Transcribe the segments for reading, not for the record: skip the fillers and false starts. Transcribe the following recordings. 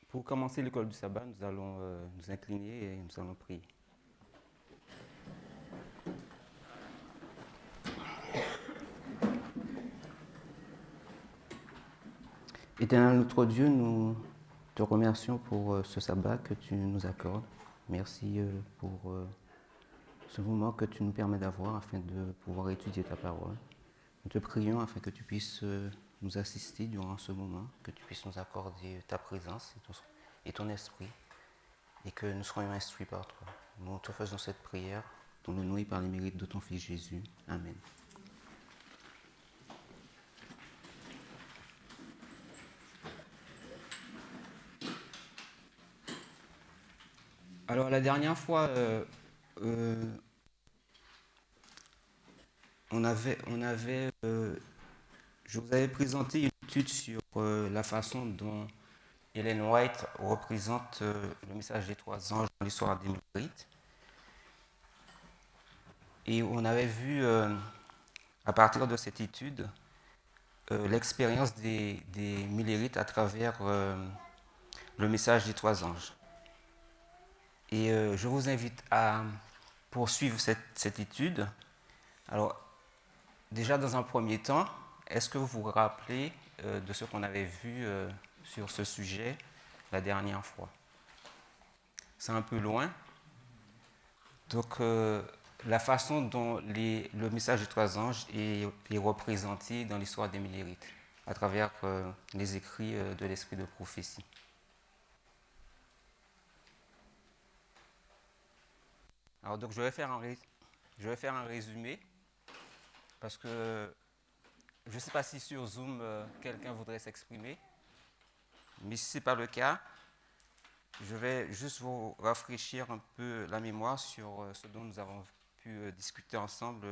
Pour commencer l'école du sabbat, nous allons nous incliner et nous allons prier. Éternel notre Dieu, nous te remercions pour ce sabbat que tu nous accordes. Merci pour ce moment que tu nous permets d'avoir afin de pouvoir étudier ta parole. Nous te prions afin que tu puisses nous assister durant ce moment, que tu puisses nous accorder ta présence et ton esprit, et que nous soyons instruits par toi. Nous te faisons cette prière dans le nom et par les mérites de ton Fils Jésus. Amen. Alors la dernière fois, je vous avais présenté une étude sur la façon dont Ellen White représente le message des trois anges dans l'histoire des Millérites. Et on avait vu, à partir de cette étude, l'expérience des Millérites à travers le message des trois anges. Et je vous invite à poursuivre cette étude. Alors, déjà dans un premier temps, est-ce que vous vous rappelez de ce qu'on avait vu sur ce sujet la dernière fois? C'est un peu loin. Donc, la façon dont le message des trois anges est représenté dans l'histoire des Millérites, à travers les écrits de l'esprit de prophétie. Alors, donc, je vais faire un résumé, parce que je ne sais pas si sur Zoom, quelqu'un voudrait s'exprimer, mais si ce n'est pas le cas, je vais juste vous rafraîchir un peu la mémoire sur ce dont nous avons pu discuter ensemble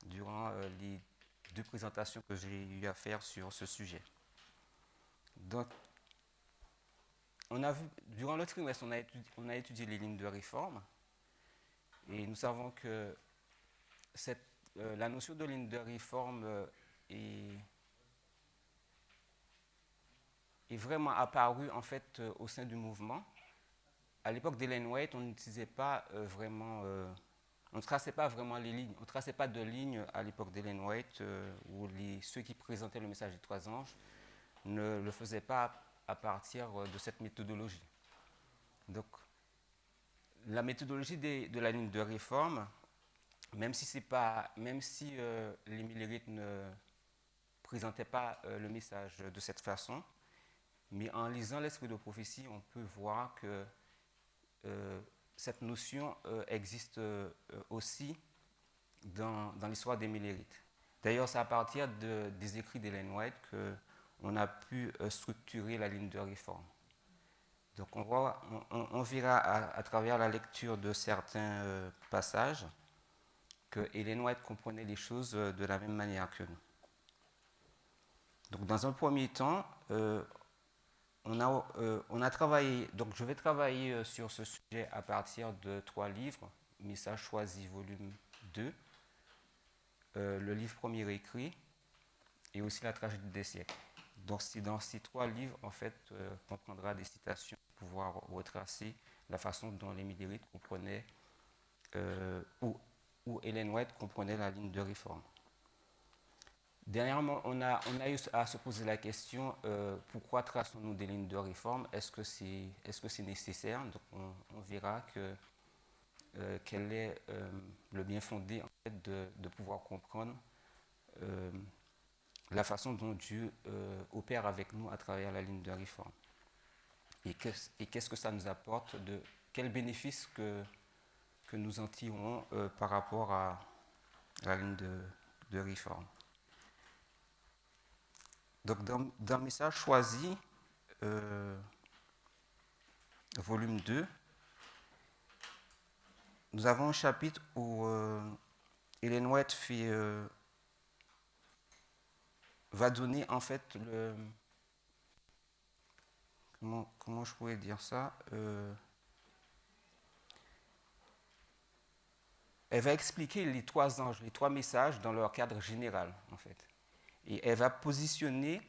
durant les deux présentations que j'ai eu à faire sur ce sujet. Donc, durant le trimestre, on a étudié les lignes de réforme, et nous savons que la notion de ligne de réforme est vraiment apparue en fait au sein du mouvement. À l'époque d'Ellen White, on n'utilisait pas on ne traçait pas vraiment les lignes. On ne traçait pas de lignes à l'époque d'Ellen White où ceux qui présentaient le message des trois anges ne le faisaient pas à partir de cette méthodologie. Donc, la méthodologie de la ligne de réforme, même si les Millérites ne présentaient pas le message de cette façon, mais en lisant l'esprit de prophétie, on peut voir que cette notion existe aussi dans l'histoire des Millérites. D'ailleurs, c'est à partir des écrits d'Ellen White qu'on a pu structurer la ligne de réforme. Donc on verra à travers la lecture de certains passages que Ellen White comprenait les choses de la même manière que nous. Donc dans un premier temps, on a travaillé, donc je vais travailler sur ce sujet à partir de 3 livres, Message choisi volume 2, le livre premier écrit et aussi la tragédie des siècles. Donc dans ces 3 livres, en fait, on prendra des citations pour pouvoir retracer la façon dont les Millérites comprenaient, ou Ellen White comprenait la ligne de réforme. Dernièrement, on a eu à se poser la question pourquoi traçons-nous des lignes de réforme? Est-ce que c'est nécessaire? Donc on verra quel est le bien fondé en fait, de pouvoir comprendre la façon dont Dieu opère avec nous à travers la ligne de réforme. Et qu'est-ce que ça nous apporte, quels bénéfices que nous en tirons par rapport à la ligne de réforme. Donc, dans Message choisi, volume 2, nous avons un chapitre où Ellen White va donner en fait comment je pourrais dire ça, elle va expliquer les trois anges, les trois messages dans leur cadre général en fait. Et elle va positionner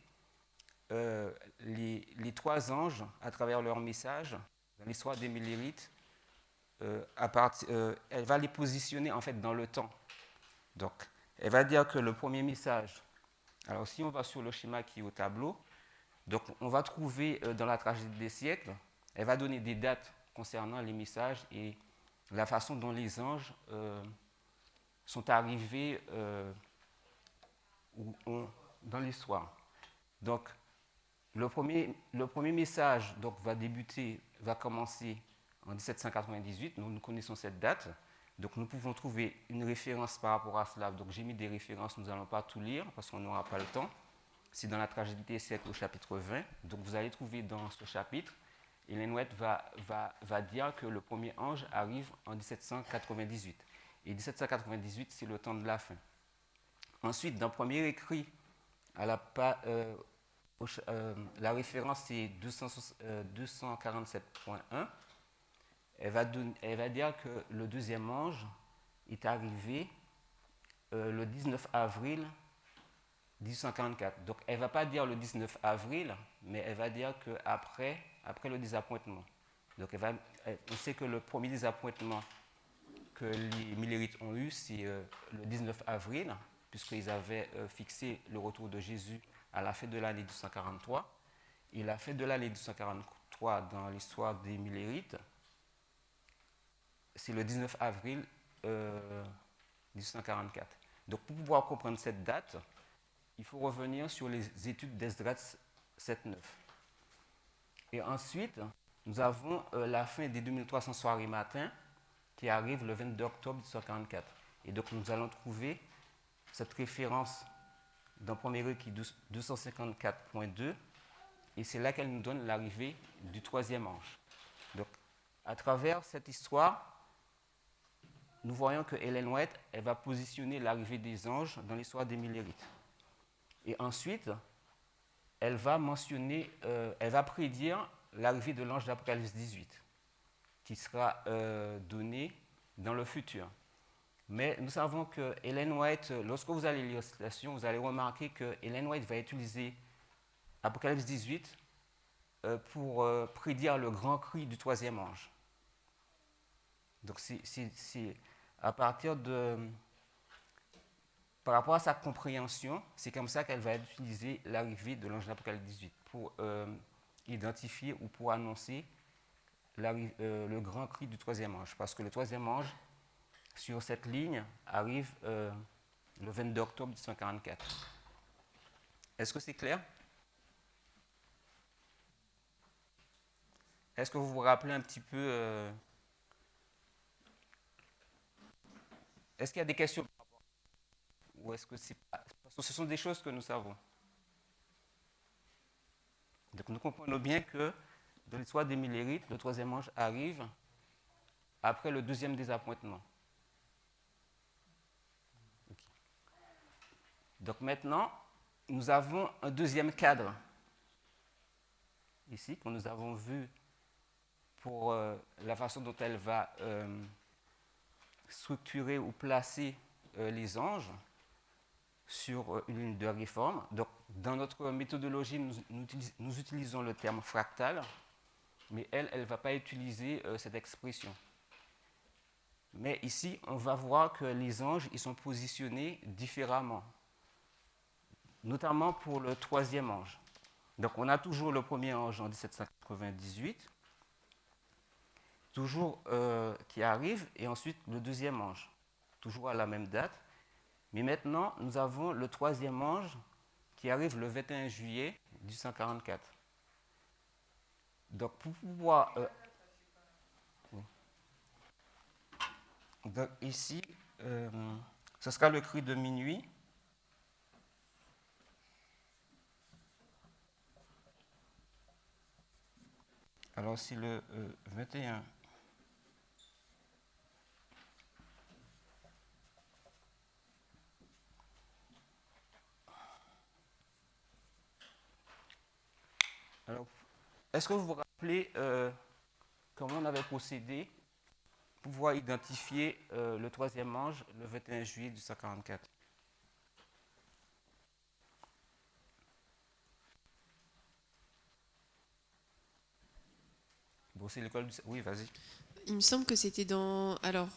les trois anges à travers leur message dans l'histoire des Millérites. Elle va les positionner en fait dans le temps. Donc, elle va dire que le premier message, alors si on va sur le schéma qui est au tableau, donc on va trouver dans la tragédie des siècles, elle va donner des dates concernant les messages et la façon dont les anges sont arrivés dans l'histoire. Donc, le premier message donc, va commencer en 1798. Nous connaissons cette date. Donc, nous pouvons trouver une référence par rapport à cela. Donc, j'ai mis des références, nous n'allons pas tout lire parce qu'on n'aura pas le temps. C'est dans la tragédie des siècles au chapitre 20. Donc, vous allez trouver dans ce chapitre, Ellen White va dire que le premier ange arrive en 1798. Et 1798, c'est le temps de la fin. Ensuite, dans le premier écrit, la référence c'est 247.1. Elle va dire que le deuxième ange est arrivé le 19 avril 1844. Donc elle ne va pas dire le 19 avril, mais elle va dire qu'après le désappointement. Donc on sait que le premier désappointement que les Millérites ont eu, c'est le 19 avril, puisqu'ils avaient fixé le retour de Jésus à la fête de l'année 1843. Et la fête de l'année 1843 dans l'histoire des Millérites, c'est le 19 avril 1844. Donc pour pouvoir comprendre cette date, il faut revenir sur les études d'Esdras 7-9. Et ensuite, nous avons la fin des 2300 soirées matin qui arrive le 22 octobre 1844. Et donc nous allons trouver cette référence dans le premier requis 254.2 et c'est là qu'elle nous donne l'arrivée du troisième ange. Donc à travers cette histoire, nous voyons que Ellen White elle va positionner l'arrivée des anges dans l'histoire des Millérites. Et ensuite, elle va prédire l'arrivée de l'ange d'Apocalypse 18, qui sera donné dans le futur. Mais nous savons que Ellen White, lorsque vous allez lire cette citation, vous allez remarquer que Ellen White va utiliser Apocalypse 18 pour prédire le grand cri du troisième ange. Donc c'est à partir de... Par rapport à sa compréhension, c'est comme ça qu'elle va utiliser l'arrivée de l'ange d'Apocalypse 18 pour identifier ou pour annoncer le grand cri du troisième ange. Parce que le troisième ange, sur cette ligne, arrive le 22 octobre 1844. Est-ce que c'est clair? Est-ce que vous vous rappelez un petit peu Est-ce qu'il y a des questions? Ou est-ce que c'est pas... Parce que ce sont des choses que nous savons. Donc nous comprenons bien que dans l'histoire des Millérites, le troisième ange arrive après le deuxième désappointement. Okay. Donc maintenant, nous avons un deuxième cadre ici que nous avons vu pour la façon dont elle va structurer ou placer les anges sur une ligne de réforme. Donc, dans notre méthodologie, nous utilisons le terme fractal, mais elle ne va pas utiliser cette expression. Mais ici, on va voir que les anges ils sont positionnés différemment, notamment pour le troisième ange. Donc, on a toujours le premier ange en 1798, toujours qui arrive, et ensuite le deuxième ange, toujours à la même date. Mais maintenant, nous avons le troisième ange qui arrive le 21 juillet 1844. Donc, pour pouvoir... Donc, ici, ce sera le cri de minuit. Alors, si le 21... Alors, est-ce que vous vous rappelez comment on avait procédé pour pouvoir identifier le troisième ange le 21 juillet 1844? Bon, c'est l'école du... Oui, vas-y. Il me semble que c'était dans... Alors,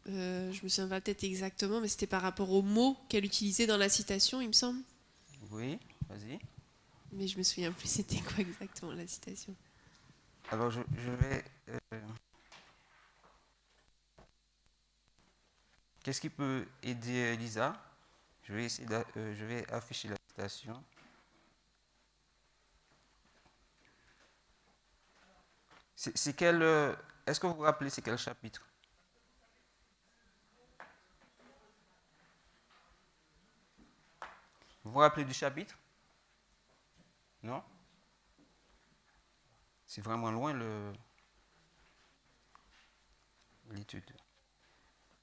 je me souviens pas peut-être exactement, mais c'était par rapport aux mots qu'elle utilisait dans la citation, il me semble. Oui, vas-y. Mais je me souviens plus c'était quoi exactement la citation. Alors, je vais... Qu'est-ce qui peut aider Lisa? Je vais essayer je vais afficher la citation. C'est quel... Est-ce que vous vous rappelez c'est quel chapitre? Vous vous rappelez du chapitre? Non? C'est vraiment loin l'étude.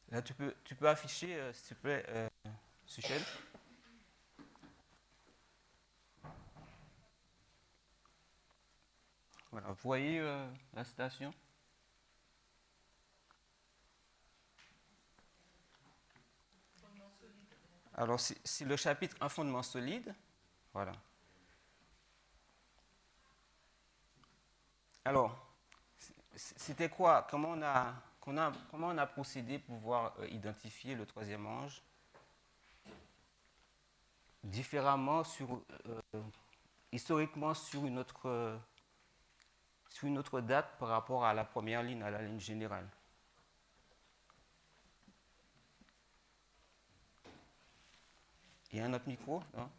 Là, tu peux afficher, s'il te plaît, Suchel. Voilà, vous voyez la citation? Alors, si le chapitre Un fondement solide, voilà. Alors, c'était quoi? Comment on a procédé pour pouvoir identifier le troisième ange différemment historiquement sur une autre date par rapport à la première ligne, à la ligne générale? Il y a un autre micro, non?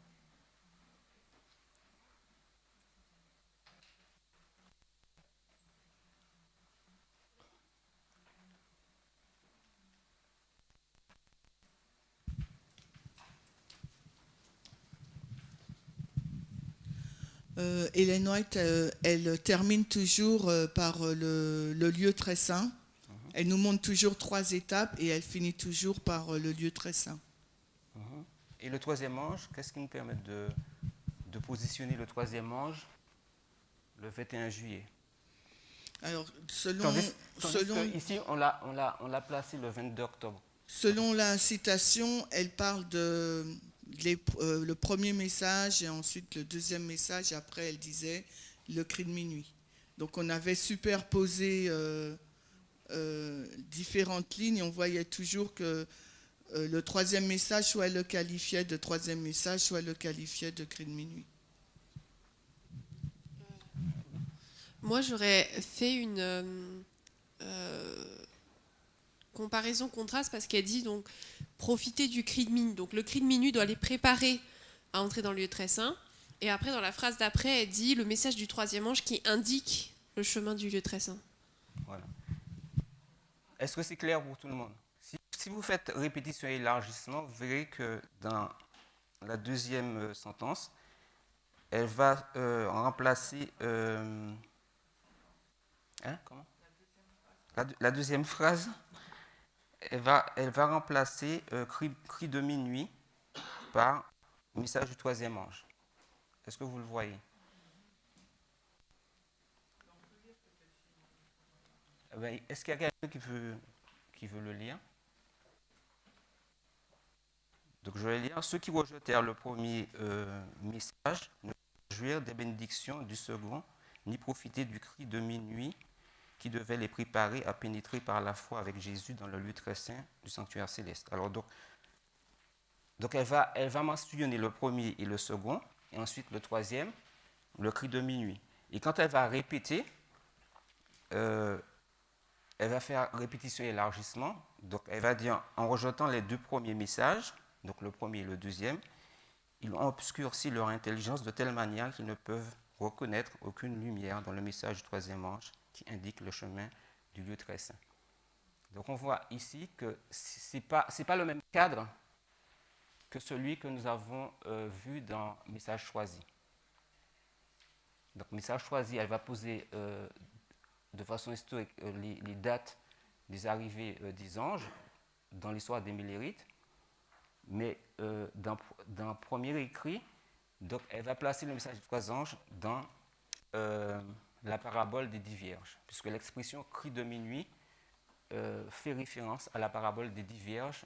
Ellen White, elle termine toujours par le lieu très saint. Elle nous montre toujours 3 étapes et elle finit toujours par le lieu très saint. Et le troisième ange, qu'est-ce qui nous permet de positionner le troisième ange le 21 juillet? Alors, Tandis que ici, on l'a placé le 22 octobre. Selon la citation, elle parle le premier message et ensuite le deuxième message. Après, elle disait le cri de minuit. Donc, on avait superposé différentes lignes. On voyait toujours que le troisième message, soit elle le qualifiait de troisième message, soit elle le qualifiait de cri de minuit. Moi, j'aurais fait une comparaison contraste parce qu'elle dit donc profiter du cri de minuit. Donc le cri de minuit doit les préparer à entrer dans le lieu très saint. Et après, dans la phrase d'après, elle dit le message du troisième ange qui indique le chemin du lieu très saint. Voilà. Est-ce que c'est clair pour tout le monde? Si vous faites répétition et élargissement, vous verrez que dans la deuxième sentence, elle va remplacer... comment? La deuxième phrase, elle va remplacer cri de minuit par message du troisième ange. Est-ce que vous le voyez? Est-ce qu'il y a quelqu'un qui veut le lire? Donc je vais lire. Ceux qui rejetèrent le premier message ne jouirent des bénédictions du second, ni profiter du cri de minuit qui devait les préparer à pénétrer par la foi avec Jésus dans le lieu très saint du sanctuaire céleste. Alors donc elle va mentionner le premier et le second, et ensuite le troisième, le cri de minuit. Et quand elle va répéter, elle va faire répétition et élargissement. Donc elle va dire, en rejetant les deux premiers messages, donc le premier et le deuxième, ils ont obscurci leur intelligence de telle manière qu'ils ne peuvent reconnaître aucune lumière dans le message du troisième ange qui indique le chemin du lieu très saint. Donc on voit ici que ce n'est pas le même cadre que celui que nous avons vu dans Message choisi. Donc Message choisi, elle va poser de façon historique les dates des arrivées des anges dans l'histoire des Millérites, mais d'un premier écrit, donc elle va placer le message des 3 anges dans la parabole des 10 vierges, puisque l'expression cri de minuit fait référence à la parabole des 10 vierges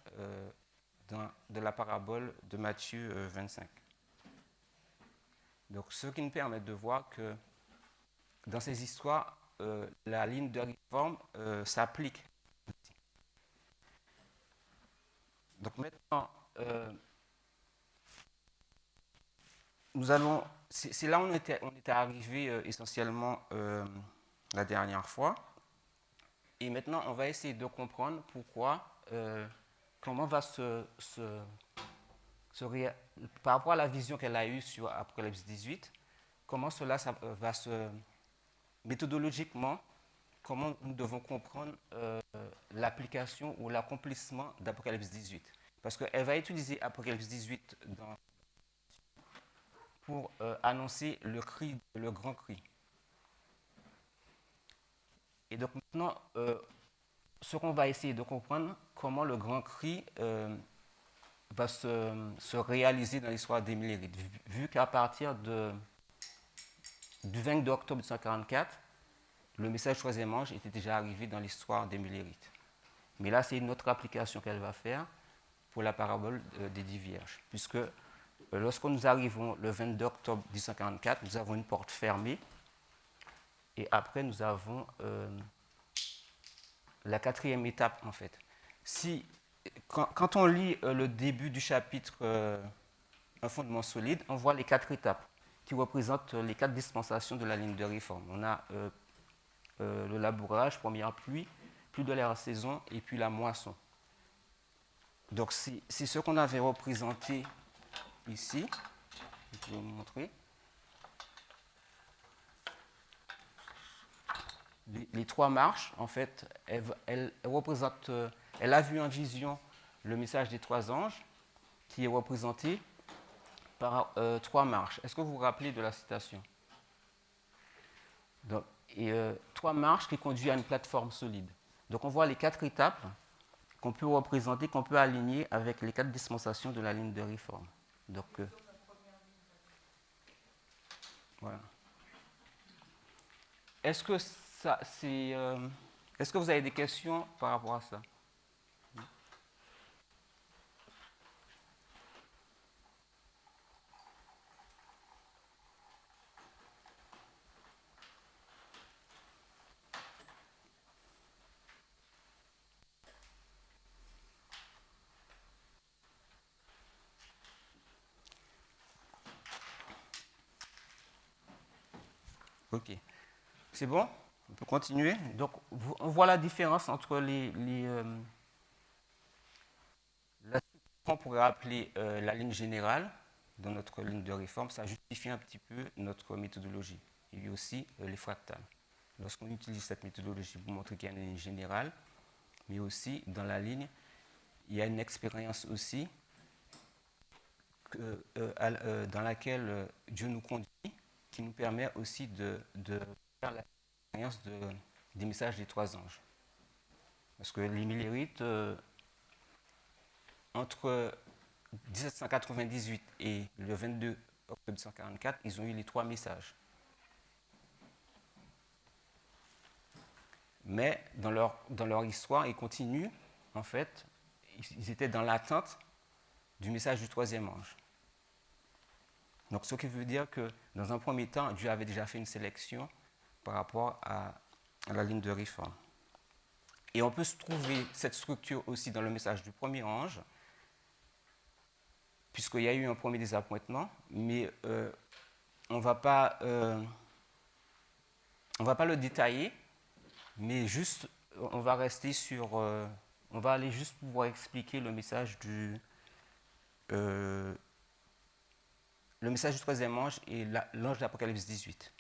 de la parabole de Matthieu 25. Donc, ce qui nous permet de voir que dans ces histoires, la ligne de réforme s'applique. Donc maintenant, nous allons. C'est là où on était arrivé essentiellement la dernière fois. Et maintenant, on va essayer de comprendre pourquoi, comment va par rapport à la vision qu'elle a eue sur Apocalypse 18, comment cela va se. Méthodologiquement, comment nous devons comprendre l'application ou l'accomplissement d'Apocalypse 18. Parce qu'elle va utiliser Apocalypse 18 pour annoncer le grand cri. Et donc maintenant, ce qu'on va essayer de comprendre, comment le grand cri va se réaliser dans l'histoire des Millérites, vu qu'à partir du 22 octobre 1944, le message troisième ange était déjà arrivé dans l'histoire des Millérites. Mais là, c'est une autre application qu'elle va faire pour la parabole des 10 vierges, puisque lorsque nous arrivons le 22 octobre 1944, nous avons une porte fermée, et après nous avons la 4e étape, en fait. Quand on lit le début du chapitre Un fondement solide, on voit les 4 étapes qui représentent les 4 dispensations de la ligne de réforme. On a le labourage, première pluie, pluie de la saison et puis la moisson. Donc c'est ce qu'on avait représenté ici. Je vais vous montrer. Les 3 marches, en fait, elle représente, elle a vu en vision le message des 3 anges qui est représenté par 3 marches. Est-ce que vous vous rappelez de la citation? Donc, 3 marches qui conduisent à une plateforme solide. Donc on voit les 4 étapes qu'on peut représenter, qu'on peut aligner avec les 4 dispensations de la ligne de réforme. Donc, voilà. Est-ce que vous avez des questions par rapport à ça? Ok. C'est bon? On peut continuer. Donc, on voit la différence entre la qu'on pourrait appeler la ligne générale dans notre ligne de réforme. Ça justifie un petit peu notre méthodologie. Et aussi les fractales. Lorsqu'on utilise cette méthodologie pour montrer qu'il y a une ligne générale, mais aussi dans la ligne, il y a une expérience aussi dans laquelle Dieu nous conduit, qui nous permet aussi de faire l'expérience des messages des 3 anges. Parce que les Millérites, entre 1798 et le 22 octobre 1944, ils ont eu les 3 messages. Mais dans leur histoire, ils continuent, en fait, ils étaient dans l'attente du message du 3e ange. Donc, ce qui veut dire que, dans un premier temps, Dieu avait déjà fait une sélection par rapport à la ligne de réforme. Et on peut se trouver cette structure aussi dans le message du premier ange, puisqu'il y a eu un premier désappointement, mais on ne va pas le détailler, mais juste, on va rester sur... on va aller juste pouvoir expliquer le message du 3e ange et l'ange d'Apocalypse 18.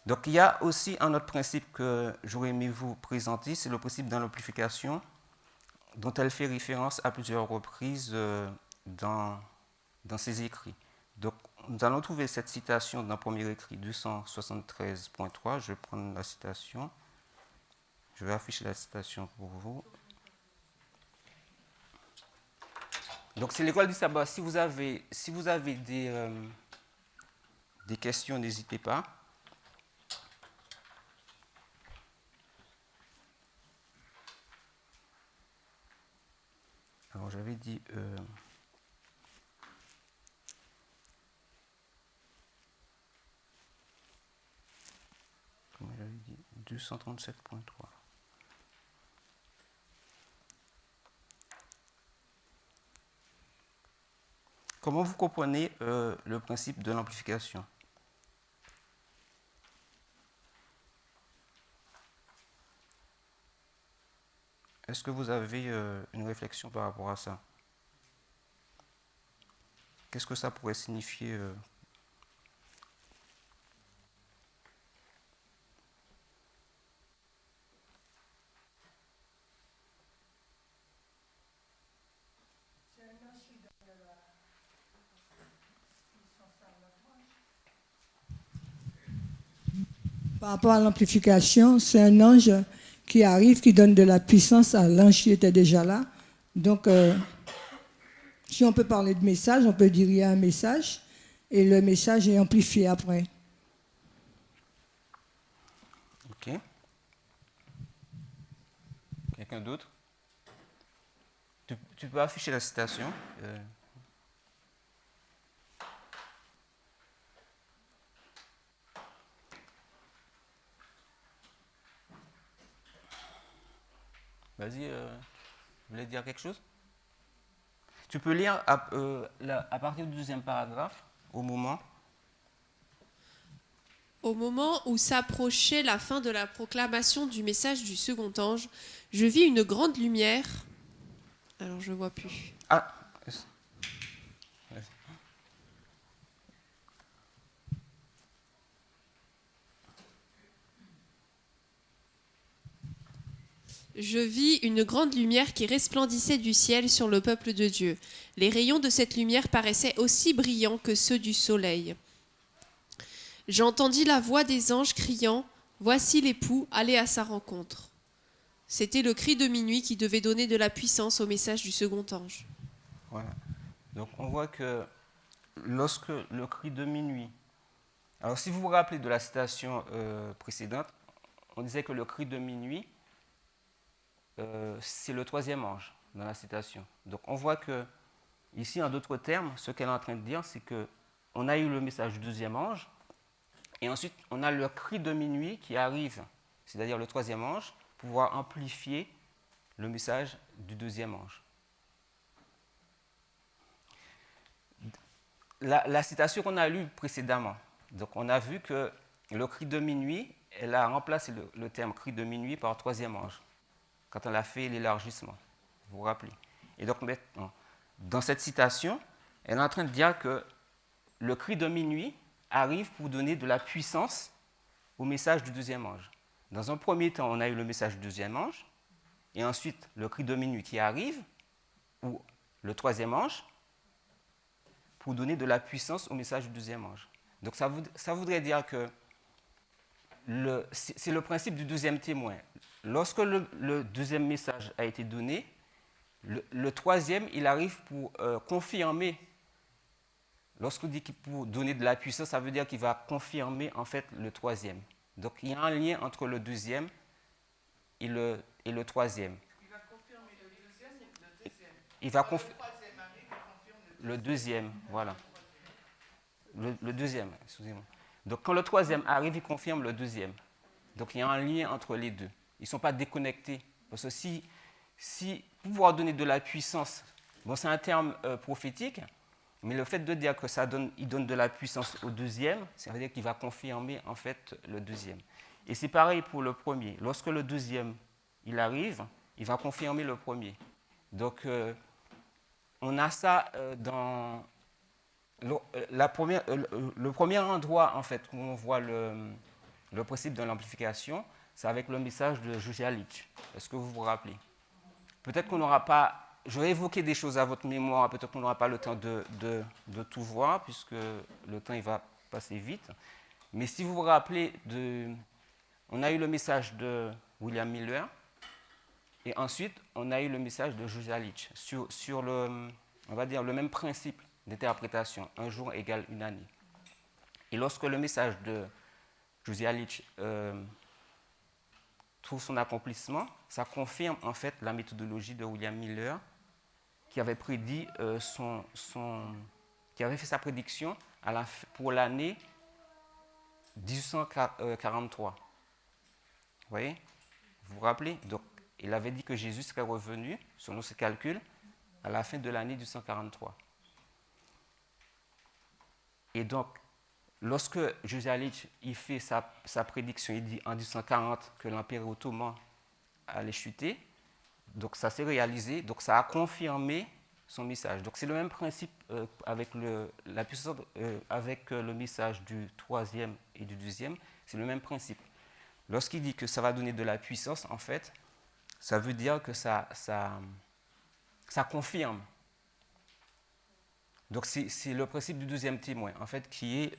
Donc il y a aussi un autre principe que j'aurais aimé vous présenter, c'est le principe de l'amplification, dont elle fait référence à plusieurs reprises dans ses écrits. Donc nous allons trouver cette citation dans le premier écrit 273.3. Je vais prendre la citation. Je vais afficher la citation pour vous. Donc, c'est l'école du sabbat. Si vous avez des questions, n'hésitez pas. Alors, j'avais dit... comme j'avais dit, 237.3. Comment vous comprenez le principe de l'amplification? Est-ce que vous avez une réflexion par rapport à ça? Qu'est-ce que ça pourrait signifier Par rapport à l'amplification, c'est un ange qui arrive, qui donne de la puissance à l'ange qui était déjà là. Donc, si on peut parler de message, on peut dire qu'il y a un message et le message est amplifié après. Ok. Quelqu'un d'autre? Tu peux afficher la citation. Vas-y, vous voulez dire quelque chose? Tu peux lire à partir du deuxième paragraphe, au moment où s'approchait la fin de la proclamation du message du second ange, je vis une grande lumière. Alors, je ne vois plus. Ah. Je vis une grande lumière qui resplendissait du ciel sur le peuple de Dieu. Les rayons de cette lumière paraissaient aussi brillants que ceux du soleil. J'entendis la voix des anges criant « Voici l'époux, allez à sa rencontre ». C'était le cri de minuit qui devait donner de la puissance au message du second ange. Voilà. Donc on voit que lorsque le cri de minuit... Alors si vous vous rappelez de la citation précédente, on disait que le cri de minuit, c'est le troisième ange dans la citation. Donc on voit que, ici en d'autres termes, ce qu'elle est en train de dire, c'est qu'on a eu le message du deuxième ange, et ensuite on a le cri de minuit qui arrive, c'est-à-dire le troisième ange, pour pouvoir amplifier le message du deuxième ange. La citation qu'on a lue précédemment, donc on a vu que le cri de minuit, elle a remplacé le terme cri de minuit par troisième ange, quand on a fait l'élargissement, vous vous rappelez. Et donc maintenant, dans cette citation, elle est en train de dire que le cri de minuit arrive pour donner de la puissance au message du deuxième ange. Dans un premier temps, on a eu le message du deuxième ange, et ensuite le cri de minuit qui arrive, ou le troisième ange, pour donner de la puissance au message du deuxième ange. Donc ça voudrait dire que c'est le principe du deuxième témoin. Lorsque le deuxième message a été donné, le troisième, il arrive pour confirmer. Lorsqu'on dit qu'il pour donner de la puissance, ça veut dire qu'il va confirmer en fait le troisième. Donc il y a un lien entre le deuxième et le troisième. Il va confirmer le deuxième et le deuxième. Il va le troisième arrive, il confirme le deuxième, voilà. Le deuxième, excusez-moi. Donc quand le troisième arrive, il confirme le deuxième. Donc il y a un lien entre les deux. Ils ne sont pas déconnectés. Parce que si pouvoir donner de la puissance, bon, c'est un terme prophétique, mais le fait de dire que il donne de la puissance au deuxième, ça veut dire qu'il va confirmer en fait le deuxième. Et c'est pareil pour le premier. Lorsque le deuxième il arrive, il va confirmer le premier. Donc on a ça dans le premier endroit en fait où on voit le principe de l'amplification, c'est avec le message de Jujalic. Est-ce que vous vous rappelez? Peut-être qu'on n'aura pas je vais évoquer des choses à votre mémoire, peut-être qu'on n'aura pas le temps de tout voir, puisque le temps il va passer vite. Mais si vous vous rappelez, on a eu le message de William Miller, et ensuite on a eu le message de Josiah Litch sur on va dire, le même principe d'interprétation, un jour égale une année. Et lorsque le message de Josiah Litch trouve son accomplissement, ça confirme en fait la méthodologie de William Miller, qui avait prédit qui avait fait sa prédiction pour l'année 1843. Vous voyez? Vous vous rappelez? Donc, il avait dit que Jésus serait revenu, selon ses calculs, à la fin de l'année 1843. Et donc, lorsque Josiah Litch il fait sa prédiction, il dit en 1840 que l'Empire ottoman allait chuter, donc ça s'est réalisé, donc ça a confirmé son message. Donc c'est le même principe avec la puissance, avec le message du troisième et du deuxième, c'est le même principe. Lorsqu'il dit que ça va donner de la puissance, en fait, ça veut dire que ça confirme. Donc c'est le principe du deuxième témoin, en fait, qui est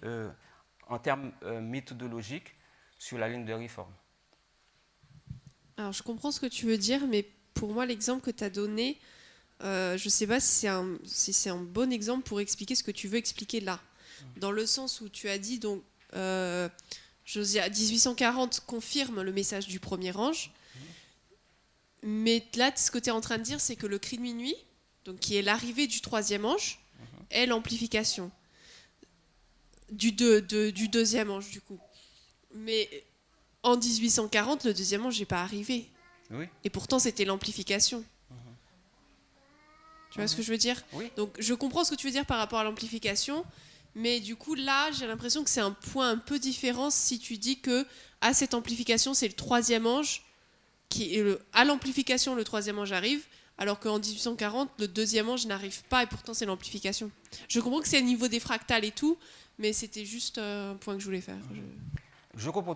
en termes méthodologiques sur la ligne de réforme. Alors je comprends ce que tu veux dire, mais pour moi l'exemple que tu as donné, je ne sais pas si c'est un bon exemple pour expliquer ce que tu veux expliquer là. Dans le sens où tu as dit, donc, Josiah 1840 confirme le message du premier ange, mais là ce que tu es en train de dire, c'est que le cri de minuit, donc, qui est l'arrivée du troisième ange, est l'amplification du deuxième ange du coup. Mais en 1840, le deuxième ange n'est pas arrivé. Oui. Et pourtant, c'était l'amplification. Tu vois ce que je veux dire? Oui. Donc, je comprends ce que tu veux dire par rapport à l'amplification, mais du coup, là, j'ai l'impression que c'est un point un peu différent si tu dis que à cette amplification, c'est le troisième ange à l'amplification, le troisième ange arrive, alors qu'en 1840, le deuxième ange n'arrive pas et pourtant c'est l'amplification. Je comprends que c'est au niveau des fractales et tout, mais c'était juste un point que je voulais faire. Je comprends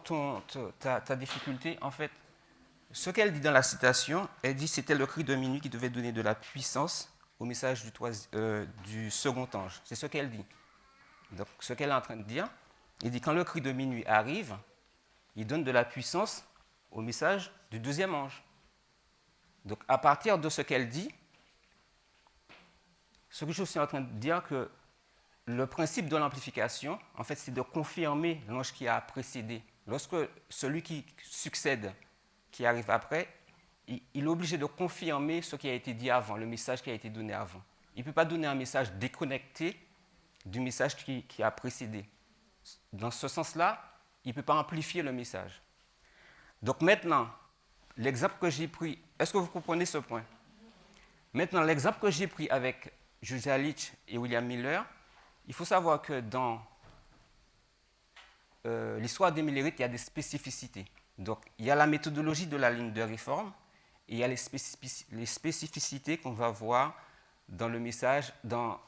ta difficulté. En fait, ce qu'elle dit dans la citation, elle dit que c'était le cri de minuit qui devait donner de la puissance au message du second ange. C'est ce qu'elle dit. Donc, ce qu'elle est en train de dire, il dit quand le cri de minuit arrive, il donne de la puissance au message du deuxième ange. Donc, à partir de ce qu'elle dit, ce que je suis en train de dire, que le principe de l'amplification, en fait, c'est de confirmer l'ange qui a précédé. Lorsque celui qui succède, qui arrive après, il est obligé de confirmer ce qui a été dit avant, le message qui a été donné avant. Il ne peut pas donner un message déconnecté du message qui a précédé. Dans ce sens-là, il ne peut pas amplifier le message. Donc maintenant, l'exemple que j'ai pris, est-ce que vous comprenez ce point? Maintenant, l'exemple que j'ai pris avec Josiah Litch et William Miller, il faut savoir que dans l'histoire des Millérites, il y a des spécificités. Donc, il y a la méthodologie de la ligne de réforme et il y a les spécificités qu'on va voir dans le message, dans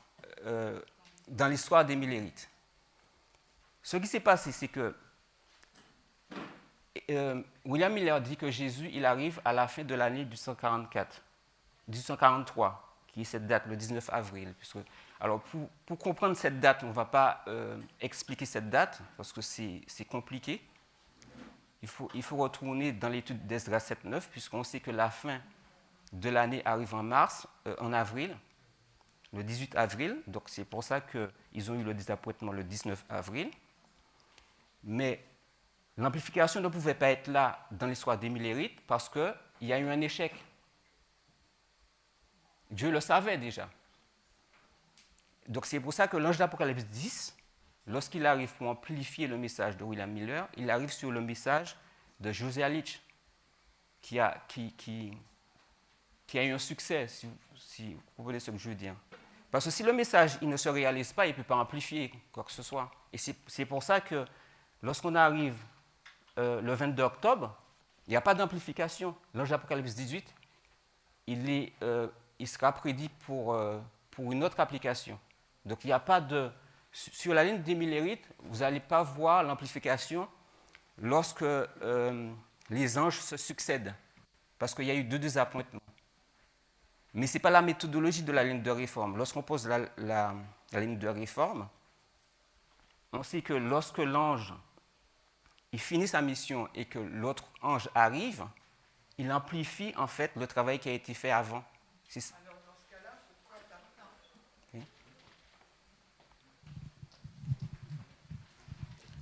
l'histoire des Millérites. Ce qui s'est passé, c'est que William Miller dit que Jésus, il arrive à la fin de l'année 1843, qui est cette date, le 19 avril. Alors, pour comprendre cette date, on ne va pas expliquer cette date, parce que c'est compliqué. Il faut retourner dans l'étude d'Esdras 7.9, puisqu'on sait que la fin de l'année arrive en avril, le 18 avril. Donc, c'est pour ça qu'ils ont eu le désappointement le 19 avril. Mais l'amplification ne pouvait pas être là dans l'histoire des Millérites parce qu'il y a eu un échec. Dieu le savait déjà. Donc c'est pour ça que l'ange d'Apocalypse 10, lorsqu'il arrive pour amplifier le message de William Miller, il arrive sur le message de Josiah Litch, qui a eu un succès, si vous comprenez ce que je veux dire. Parce que si le message il ne se réalise pas, il ne peut pas amplifier quoi que ce soit. Et c'est pour ça que lorsqu'on arrive le 22 octobre, il n'y a pas d'amplification. L'ange d'Apocalypse 18, il sera prédit pour une autre application. Donc il n'y a pas de... Sur la ligne des Millérites, vous n'allez pas voir l'amplification lorsque les anges se succèdent, parce qu'il y a eu 2 désappointements. Mais ce n'est pas la méthodologie de la ligne de réforme. Lorsqu'on pose la ligne de réforme, on sait que lorsque l'ange il finit sa mission et que l'autre ange arrive, il amplifie en fait le travail qui a été fait avant. Alors dans ce cas-là, pourquoi oui.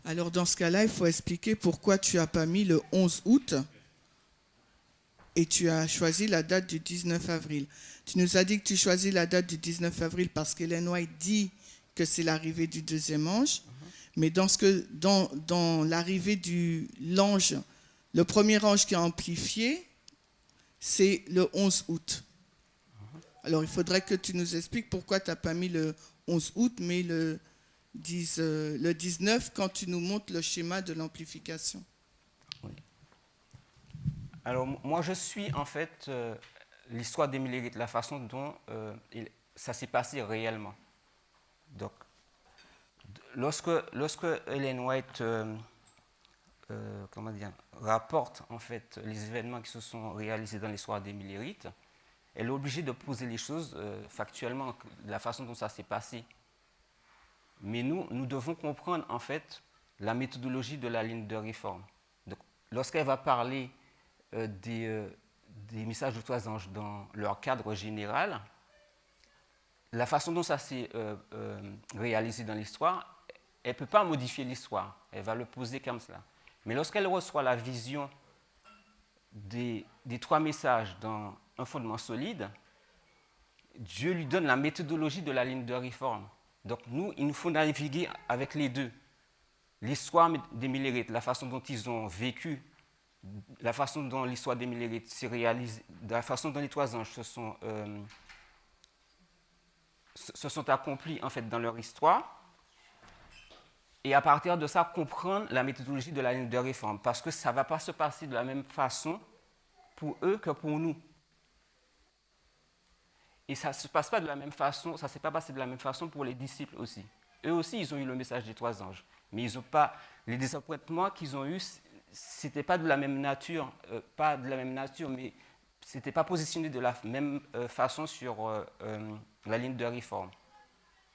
Alors dans ce cas-là, il faut expliquer pourquoi tu n'as pas mis le 11 août et tu as choisi la date du 19 avril. Tu nous as dit que tu choisis la date du 19 avril parce qu'Ellen White dit que c'est l'arrivée du deuxième ange. Mais dans l'arrivée de l'ange, le premier ange qui a amplifié, c'est le 11 août. Alors, il faudrait que tu nous expliques pourquoi tu n'as pas mis le 11 août, mais le 19, quand tu nous montres le schéma de l'amplification. Oui. Alors, moi, je suis en fait l'histoire des millérites, la façon dont ça s'est passé réellement. Donc, lorsque Ellen White rapporte en fait les événements qui se sont réalisés dans l'histoire des millérites, elle est obligée de poser les choses factuellement, de la façon dont ça s'est passé. Mais nous devons comprendre en fait la méthodologie de la ligne de réforme. Donc, lorsqu'elle va parler des messages de trois anges dans leur cadre général, la façon dont ça s'est réalisé dans l'histoire, elle ne peut pas modifier l'histoire, elle va le poser comme cela. Mais lorsqu'elle reçoit la vision des trois messages dans un fondement solide, Dieu lui donne la méthodologie de la ligne de réforme. Donc nous, il nous faut naviguer avec les deux. L'histoire des millérites, la façon dont ils ont vécu, la façon dont l'histoire des millérites s'est réalisée, la façon dont les trois anges se sont accomplis en fait dans leur histoire, et à partir de ça, comprendre la méthodologie de la ligne de réforme, parce que ça ne va pas se passer de la même façon pour eux que pour nous. Et ça ne se passe pas de la même façon, ça ne s'est pas passé de la même façon pour les disciples aussi. Eux aussi, ils ont eu le message des trois anges, mais ils n'ont pas, les désappointements qu'ils ont eus, c'était pas de la même nature, mais c'était pas positionné de la même façon sur la ligne de réforme.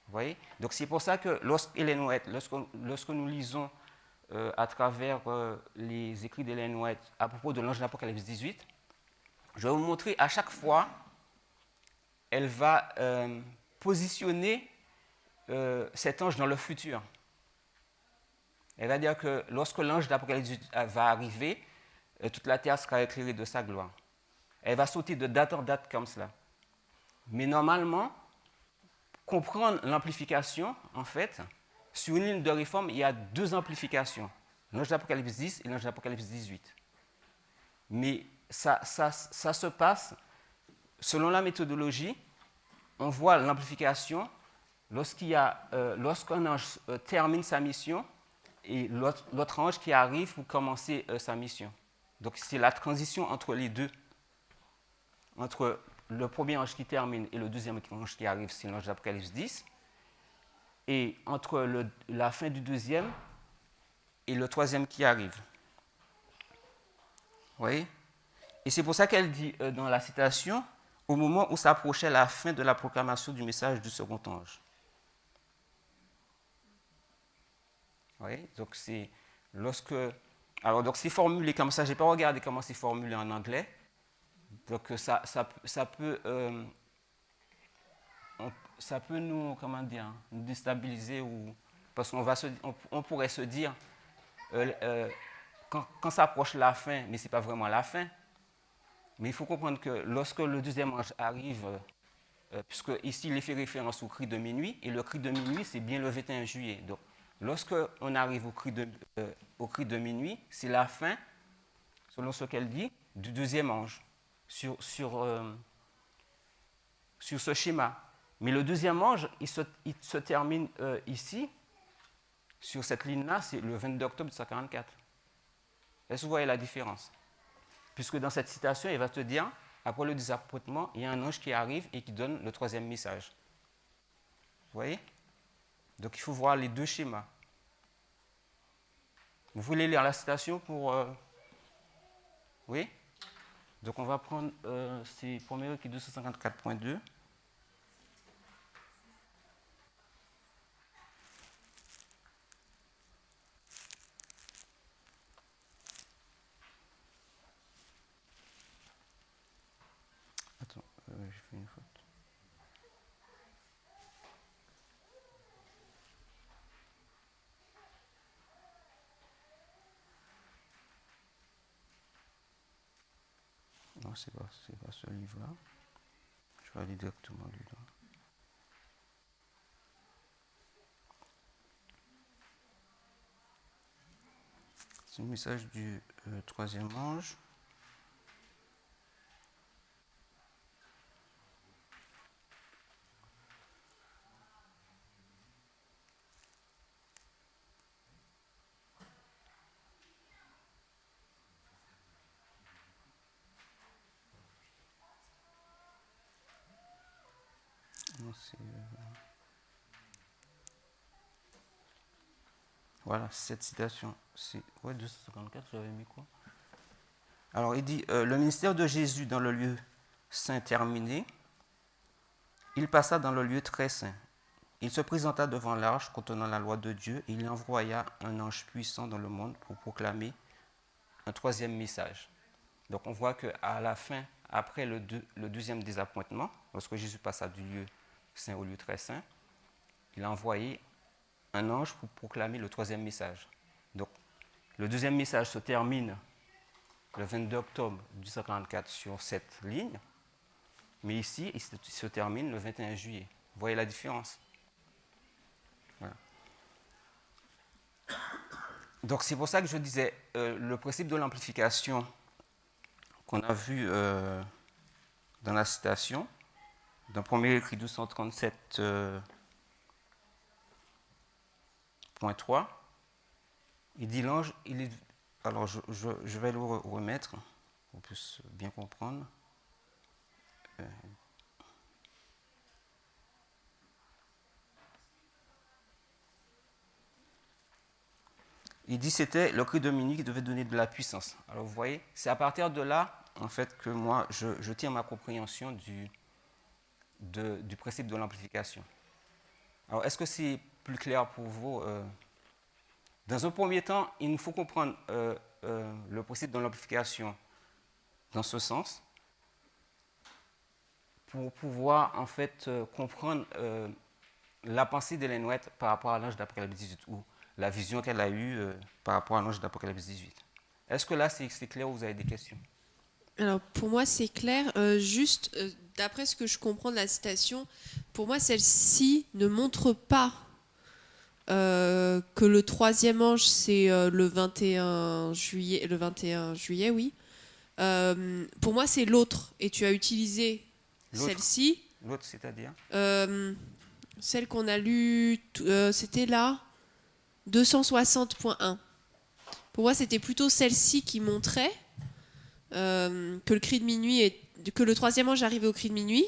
Vous voyez? Donc c'est pour ça que lorsque nous lisons à travers les écrits d'Ellen White à propos de l'ange d'Apocalypse 18, je vais vous montrer à chaque fois, elle va positionner cet ange dans le futur. Elle va dire que lorsque l'ange d'Apocalypse 18 va arriver, toute la terre sera éclairée de sa gloire. Elle va sauter de date en date comme cela. Mais normalement, comprendre l'amplification, en fait, sur une ligne de réforme, il y a deux amplifications, l'ange d'Apocalypse 10 et l'ange d'Apocalypse 18. Mais ça se passe, selon la méthodologie, on voit l'amplification lorsqu'un ange termine sa mission et l'autre ange qui arrive pour commencer sa mission. Donc c'est la transition entre les deux, entre le premier ange qui termine et le deuxième ange qui arrive, c'est l'ange d'Apocalypse 10. Et entre la fin du deuxième et le troisième qui arrive. Vous voyez? Et c'est pour ça qu'elle dit dans la citation, au moment où s'approchait la fin de la proclamation du message du second ange. Vous voyez? Donc c'est lorsque... Alors donc c'est formulé comme ça, je n'ai pas regardé comment c'est formulé en anglais. Donc ça peut nous, nous déstabiliser, parce qu'on pourrait se dire, quand ça approche la fin, mais ce n'est pas vraiment la fin, mais il faut comprendre que lorsque le deuxième ange arrive, puisque ici il est fait référence au cri de minuit, et le cri de minuit c'est bien le 21 juillet. Donc lorsque on arrive au cri de minuit, c'est la fin, selon ce qu'elle dit, du deuxième ange. Sur ce schéma. Mais le deuxième ange, il se termine ici, sur cette ligne-là, c'est le 22 octobre 1944. Est-ce que vous voyez la différence? Puisque dans cette citation, il va te dire, après le désappointement, il y a un ange qui arrive et qui donne le troisième message. Vous voyez? Donc il faut voir les deux schémas. Vous voulez lire la citation pour... Oui? Donc on va prendre c'est premier qui est 254.2. Attends, j'ai fait une faute. Non, c'est pas ce livre-là. Je vais aller directement lui-là. C'est le message du troisième ange. Non, voilà, cette citation. C'est 254, j'avais mis quoi? Alors, il dit le ministère de Jésus dans le lieu saint terminé, il passa dans le lieu très saint. Il se présenta devant l'arche contenant la loi de Dieu et il envoya un ange puissant dans le monde pour proclamer un troisième message. Donc, on voit qu'à la fin, après le deuxième désappointement, lorsque Jésus passa du lieu saint au lieu très saint, il a envoyé un ange pour proclamer le troisième message. Donc, le deuxième message se termine le 22 octobre 1844 sur cette ligne, mais ici, il se termine le 21 juillet. Vous voyez la différence? Voilà. Donc, c'est pour ça que je disais, le principe de l'amplification qu'on a vu dans la citation, dans premier écrit 237.3, il dit l'ange, alors je vais le remettre pour qu'on puisse bien comprendre. Il dit que c'était le cri de minuit qui devait donner de la puissance. Alors vous voyez, c'est à partir de là, en fait, que moi, je tiens ma compréhension du principe de l'amplification. Alors, est-ce que c'est plus clair pour vous? Dans un premier temps, il nous faut comprendre le principe de l'amplification dans ce sens pour pouvoir, en fait, comprendre la pensée d'Ellen White par rapport à l'ange d'Apocalypse 18 ou la vision qu'elle a eue par rapport à l'ange d'Apocalypse 18. Est-ce que là, c'est clair ou vous avez des questions? Alors, pour moi, c'est clair. Juste, d'après ce que je comprends de la citation, pour moi, celle-ci ne montre pas que le troisième ange, c'est le 21 juillet, oui. Pour moi, c'est l'autre. Et tu as utilisé celle-ci. L'autre, c'est-à-dire celle qu'on a lue, c'était là, 260.1. Pour moi, c'était plutôt celle-ci qui montrait que le cri de minuit que le troisième ange arrivait au cri de minuit.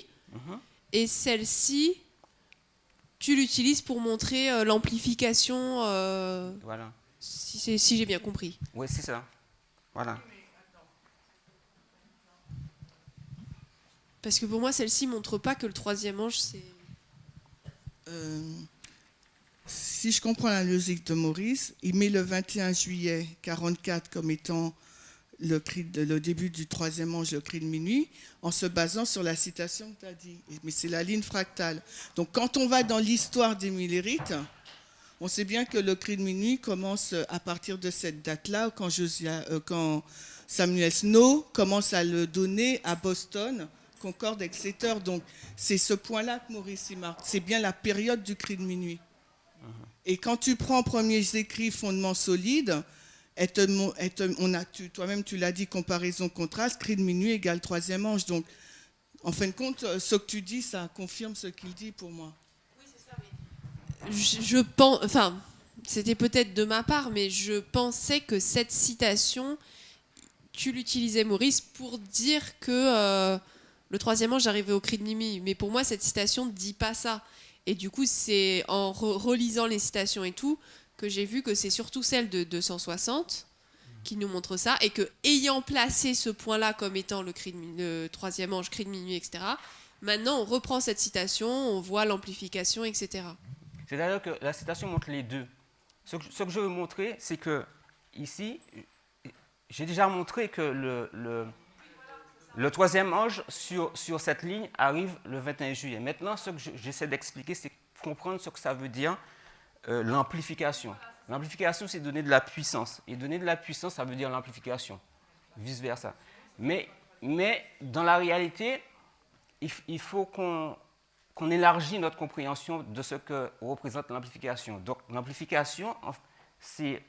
Et celle-ci, tu l'utilises pour montrer l'amplification. Voilà. Si j'ai bien compris. Oui, c'est ça. Voilà. Parce que pour moi, celle-ci montre pas que le troisième ange, c'est. Si je comprends la logique de Maurice, il met le 21 juillet 44 comme étant le début du troisième ange, le cri de minuit, en se basant sur la citation que tu as dit. Mais c'est la ligne fractale. Donc quand on va dans l'histoire des Millérites, on sait bien que le cri de minuit commence à partir de cette date-là, quand Samuel Snow commence à le donner à Boston, Concorde, Exeter. Donc c'est ce point-là que Maurice y marque. C'est bien la période du cri de minuit. Et quand tu prends premiers écrits fondements solides, toi-même tu l'as dit, comparaison contraste, cri de minuit égale troisième ange. Donc en fin de compte, ce que tu dis, ça confirme ce qu'il dit pour moi. Oui, c'est ça, mais je pense, enfin, c'était peut-être de ma part, mais je pensais que cette citation, tu l'utilisais, Maurice, pour dire que le troisième ange arrivait au cri de minuit. Mais pour moi, cette citation ne dit pas ça. Et du coup, c'est en relisant les citations et tout que j'ai vu que c'est surtout celle de 260 qui nous montre ça, et que, ayant placé ce point-là comme étant le troisième ange, cri de minuit, etc., maintenant on reprend cette citation, on voit l'amplification, etc. C'est-à-dire que la citation montre les deux. Ce que je veux montrer, c'est que ici, j'ai déjà montré que le troisième ange sur cette ligne arrive le 21 juillet. Maintenant, ce que j'essaie d'expliquer, c'est comprendre ce que ça veut dire l'amplification. L'amplification, c'est donner de la puissance. Et donner de la puissance, ça veut dire l'amplification. Vice-versa. Mais dans la réalité, il faut qu'on élargisse notre compréhension de ce que représente l'amplification. Donc, l'amplification, c'est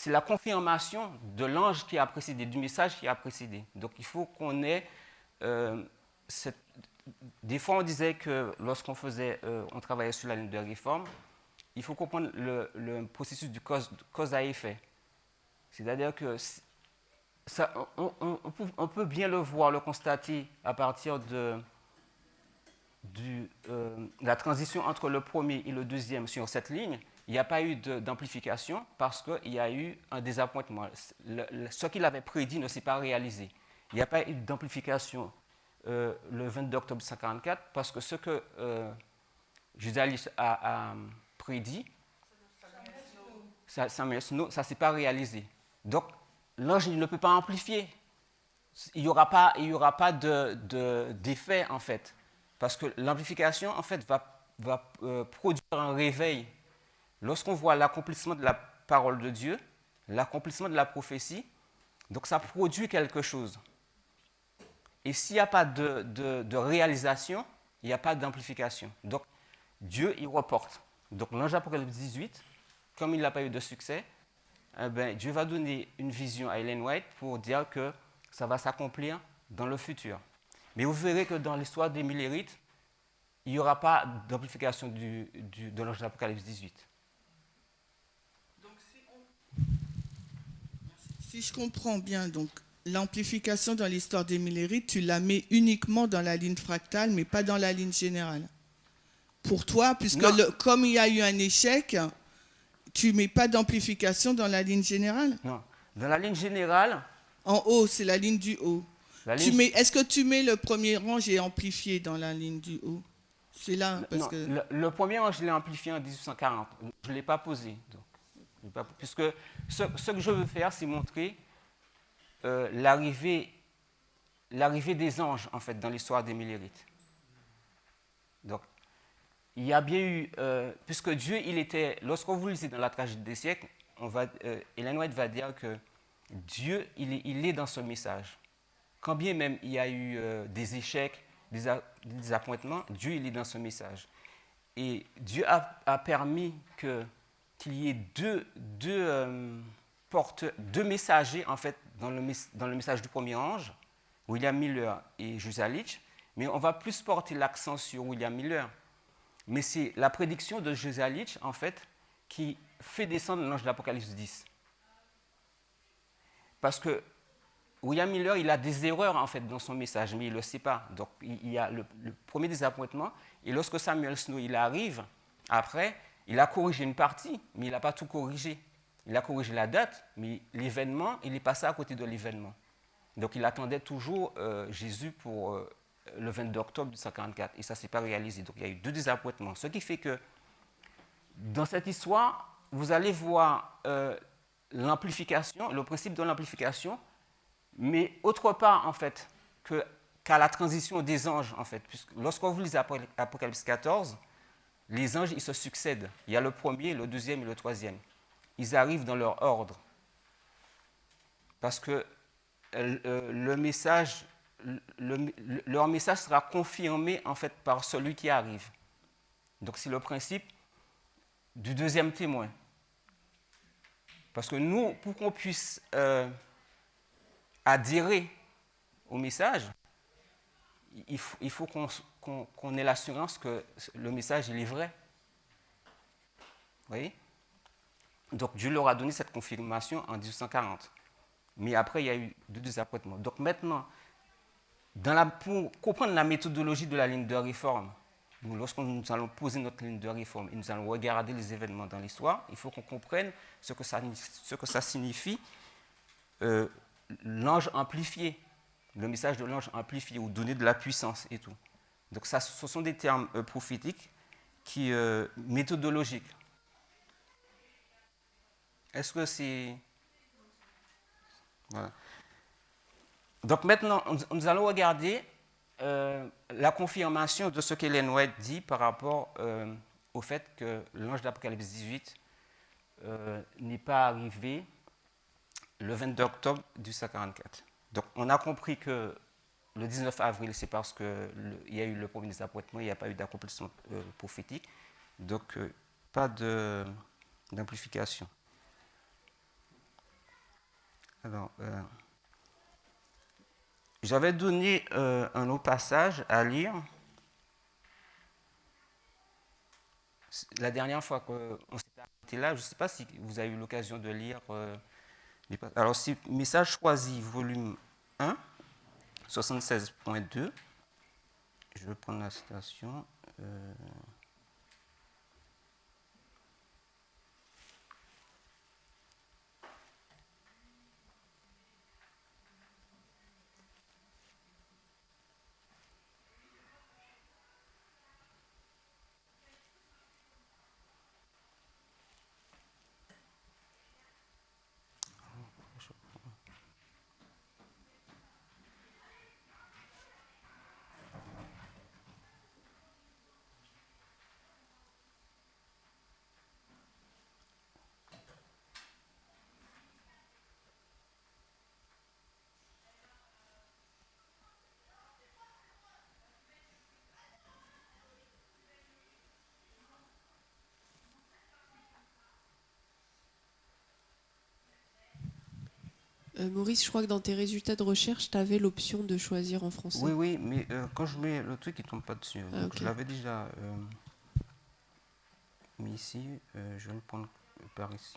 la confirmation de l'ange qui a précédé, du message qui a précédé. Donc, il faut qu'on ait des fois, on disait que lorsqu'on on travaillait sur la ligne de réforme, il faut comprendre le processus du cause à effet. C'est-à-dire que on peut bien le voir, le constater à partir de la transition entre le premier et le deuxième sur cette ligne. Il n'y a pas eu d'amplification parce qu'il y a eu un désappointement. Ce qu'il avait prédit ne s'est pas réalisé. Il n'y a pas eu d'amplification le 22 octobre 1944 parce que ce que José a prédit, Samuel Snow, ça ne s'est pas réalisé. Donc, l'ange ne peut pas amplifier. Il n'y aura pas d'effet, en fait. Parce que l'amplification, en fait, va produire un réveil. Lorsqu'on voit l'accomplissement de la parole de Dieu, l'accomplissement de la prophétie, donc ça produit quelque chose. Et s'il n'y a pas de réalisation, il n'y a pas d'amplification. Donc, Dieu, il reporte. Donc, l'ange Apocalypse 18, comme il n'a pas eu de succès, Dieu va donner une vision à Ellen White pour dire que ça va s'accomplir dans le futur. Mais vous verrez que dans l'histoire des millérites, il n'y aura pas d'amplification de l'ange d'Apocalypse 18. Donc, si je comprends bien, donc l'amplification dans l'histoire des millérites, tu la mets uniquement dans la ligne fractale, mais pas dans la ligne générale. Pour toi, puisque comme il y a eu un échec, tu ne mets pas d'amplification dans la ligne générale? Non. Dans la ligne générale... En haut, c'est la ligne du haut. Est-ce que tu mets le premier ange et amplifié dans la ligne du haut? C'est là, parce que... Le premier ange, je l'ai amplifié en 1840. Je ne l'ai pas posé. Donc, puisque ce que je veux faire, c'est montrer l'arrivée des anges, en fait, dans l'histoire des millérites. Donc, il y a bien eu... puisque Dieu, lorsqu'on vous lisez dans la tragédie des siècles, Ellen White va dire que Dieu, il est dans ce message. Quand bien même il y a eu des échecs, des désappointements, Dieu, il est dans ce message. Et Dieu a permis qu'il y ait deux messagers, en fait, dans le message du premier ange, William Miller et Josiah Litch, mais on va plus porter l'accent sur William Miller. Mais c'est la prédiction de Josiah Litch, en fait, qui fait descendre l'ange de l'Apocalypse 10. Parce que William Miller, il a des erreurs, en fait, dans son message, mais il ne le sait pas. Donc, il y a le premier désappointement. Et lorsque Samuel Snow, il arrive, après, il a corrigé une partie, mais il n'a pas tout corrigé. Il a corrigé la date, mais l'événement, il est passé à côté de l'événement. Donc, il attendait toujours Jésus pour le 22 octobre 1944. Et ça ne s'est pas réalisé. Donc, il y a eu deux désappointements. Ce qui fait que, dans cette histoire, vous allez voir l'amplification, le principe de l'amplification, mais autre part, en fait, qu'à la transition des anges, en fait. Puisque lorsqu'on vous lisez Apocalypse 14, les anges, ils se succèdent. Il y a le premier, le deuxième et le troisième. Ils arrivent dans leur ordre. Parce que leur message sera confirmé, en fait, par celui qui arrive. Donc, c'est le principe du deuxième témoin. Parce que nous, pour qu'on puisse adhérer au message, il faut qu'on ait l'assurance que le message il est vrai. Vous voyez? Donc Dieu leur a donné cette confirmation en 1840. Mais après, il y a eu deux désappointements. Donc maintenant, pour comprendre la méthodologie de la ligne de réforme, lorsque nous allons poser notre ligne de réforme et nous allons regarder les événements dans l'histoire, il faut qu'on comprenne ce que ça signifie l'ange amplifié, le message de l'ange amplifié ou donner de la puissance et tout. Donc ça, ce sont des termes prophétiques qui méthodologiques. Est-ce que c'est... Voilà. Donc maintenant, nous allons regarder la confirmation de ce qu'Ellen White dit par rapport au fait que l'ange d'Apocalypse 18 n'est pas arrivé le 22 octobre 1844. Donc on a compris que le 19 avril, c'est parce qu'il y a eu le premier des appointements, il n'y a pas eu d'accomplissement prophétique. Donc pas d'amplification. Alors, j'avais donné un autre passage à lire. La dernière fois qu'on s'était arrêté là, je ne sais pas si vous avez eu l'occasion de lire. Alors, c'est Message choisi, volume 1, 76.2. Je vais prendre la citation. Maurice, je crois que dans tes résultats de recherche, tu avais l'option de choisir en français. Oui, oui, mais quand je mets le truc, il ne tombe pas dessus. Ah, Donc, okay. Je l'avais déjà mis ici. Je vais le prendre par ici.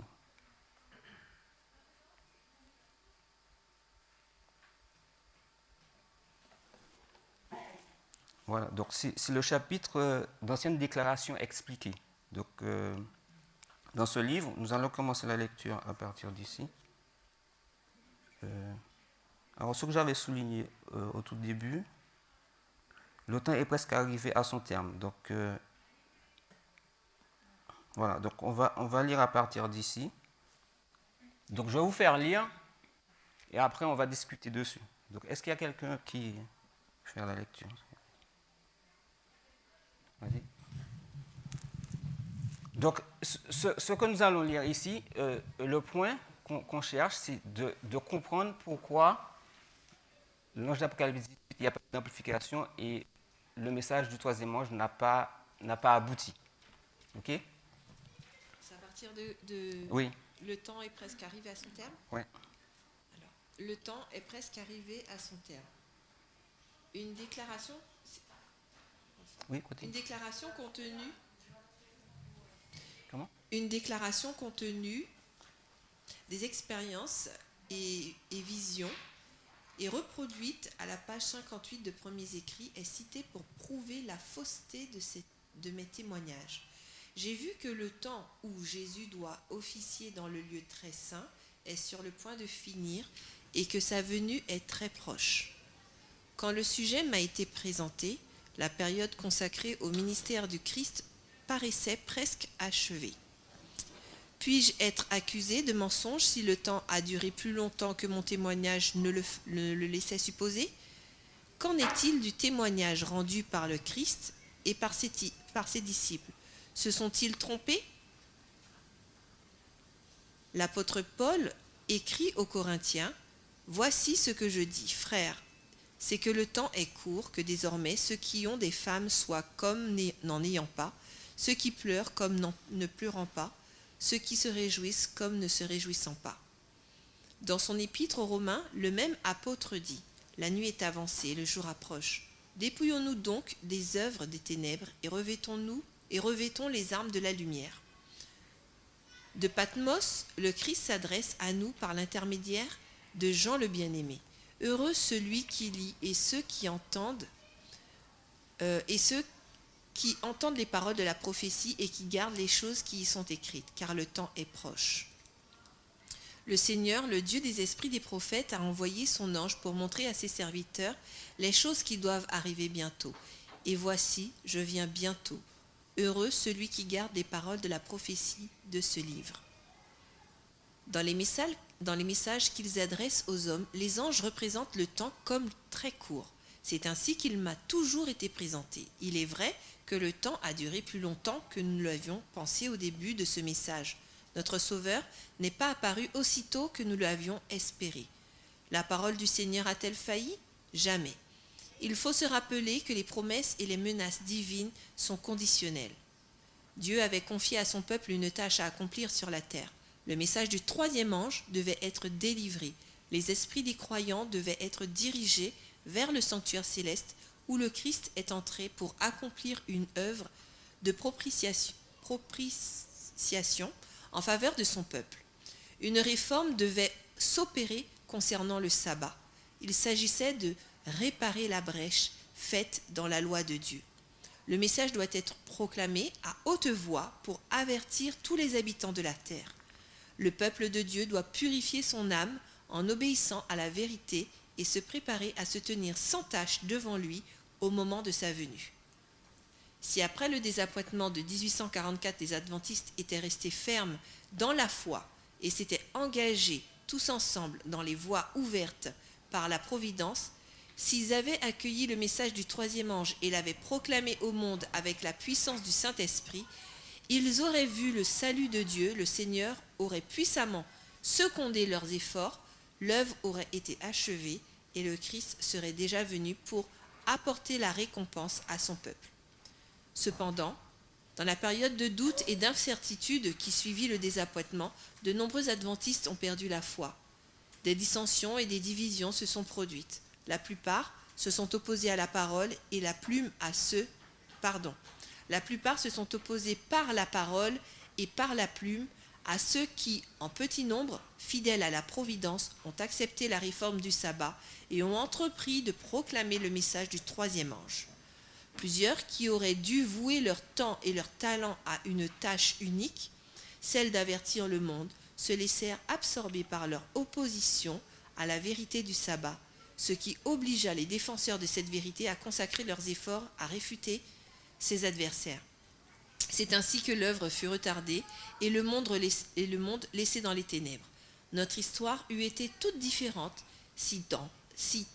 Voilà, donc c'est le chapitre d'anciennes déclarations expliquées. Donc, dans ce livre, nous allons commencer la lecture à partir d'ici. Alors, ce que j'avais souligné au tout début, le temps est presque arrivé à son terme. Donc, voilà, donc on va lire à partir d'ici. Donc, je vais vous faire lire et après, on va discuter dessus. Donc, est-ce qu'il y a quelqu'un qui veut faire la lecture? Vas-y. Donc, ce que nous allons lire ici, le point qu'on cherche, c'est de comprendre pourquoi l'ange d'Apocalypse 18, il n'y a pas d'amplification et le message du troisième ange n'a pas abouti. Ok? C'est à partir de Oui. Le temps est presque arrivé à son terme? Oui. Alors, le temps est presque arrivé à son terme. Une déclaration? Oui, continue. Une déclaration contenue. Comment? Une déclaration contenue des expériences et visions et reproduite à la page 58 de Premiers Écrits est citée pour prouver la fausseté de mes témoignages. J'ai vu que le temps où Jésus doit officier dans le lieu très saint est sur le point de finir et que sa venue est très proche. Quand le sujet m'a été présenté, la période consacrée au ministère du Christ paraissait presque achevée. Puis-je être accusé de mensonge si le temps a duré plus longtemps que mon témoignage ne le laissait supposer? Qu'en est-il du témoignage rendu par le Christ et par ses disciples? Se sont-ils trompés? L'apôtre Paul écrit aux Corinthiens: « Voici ce que je dis, frères, c'est que le temps est court, que désormais ceux qui ont des femmes soient comme n'en ayant pas, ceux qui pleurent comme ne pleurant pas, ceux qui se réjouissent comme ne se réjouissant pas. » Dans son épître aux Romains, le même apôtre dit: « La nuit est avancée, le jour approche. Dépouillons-nous donc des œuvres des ténèbres et revêtons les armes de la lumière. » De Patmos, le Christ s'adresse à nous par l'intermédiaire de Jean le bien-aimé. Heureux celui qui lit et ceux qui entendent les paroles de la prophétie et qui gardent les choses qui y sont écrites, car le temps est proche. Le Seigneur, le Dieu des esprits des prophètes, a envoyé son ange pour montrer à ses serviteurs les choses qui doivent arriver bientôt. Et voici, je viens bientôt. Heureux celui qui garde les paroles de la prophétie de ce livre. Dans les messages qu'ils adressent aux hommes, les anges représentent le temps comme très court. C'est ainsi qu'il m'a toujours été présenté. Il est vrai que le temps a duré plus longtemps que nous l'avions pensé au début de ce message. Notre Sauveur n'est pas apparu aussitôt que nous l'avions espéré. La parole du Seigneur a-t-elle failli? Jamais. Il faut se rappeler que les promesses et les menaces divines sont conditionnelles. Dieu avait confié à son peuple une tâche à accomplir sur la terre. Le message du troisième ange devait être délivré. Les esprits des croyants devaient être dirigés vers le sanctuaire céleste où le Christ est entré pour accomplir une œuvre de propitiation en faveur de son peuple. Une réforme devait s'opérer concernant le sabbat. Il s'agissait de réparer la brèche faite dans la loi de Dieu. Le message doit être proclamé à haute voix pour avertir tous les habitants de la terre. Le peuple de Dieu doit purifier son âme en obéissant à la vérité et se préparer à se tenir sans tache devant lui au moment de sa venue. Si après le désappointement de 1844, les adventistes étaient restés fermes dans la foi et s'étaient engagés tous ensemble dans les voies ouvertes par la providence, s'ils avaient accueilli le message du troisième ange et l'avaient proclamé au monde avec la puissance du Saint-Esprit, ils auraient vu le salut de Dieu, le Seigneur aurait puissamment secondé leurs efforts, l'œuvre aurait été achevée et le Christ serait déjà venu pour apporter la récompense à son peuple. Cependant, dans la période de doute et d'incertitude qui suivit le désappointement, de nombreux adventistes ont perdu la foi. Des dissensions et des divisions se sont produites. La plupart se sont opposés à la parole et la plupart se sont opposés par la parole et par la plume à ceux qui, en petit nombre, fidèles à la providence, ont accepté la réforme du sabbat et ont entrepris de proclamer le message du troisième ange. Plusieurs qui auraient dû vouer leur temps et leur talent à une tâche unique, celle d'avertir le monde, se laissèrent absorber par leur opposition à la vérité du sabbat, ce qui obligea les défenseurs de cette vérité à consacrer leurs efforts à réfuter ses adversaires. C'est ainsi que l'œuvre fut retardée et le monde laissé dans les ténèbres. Notre histoire eût été toute différente si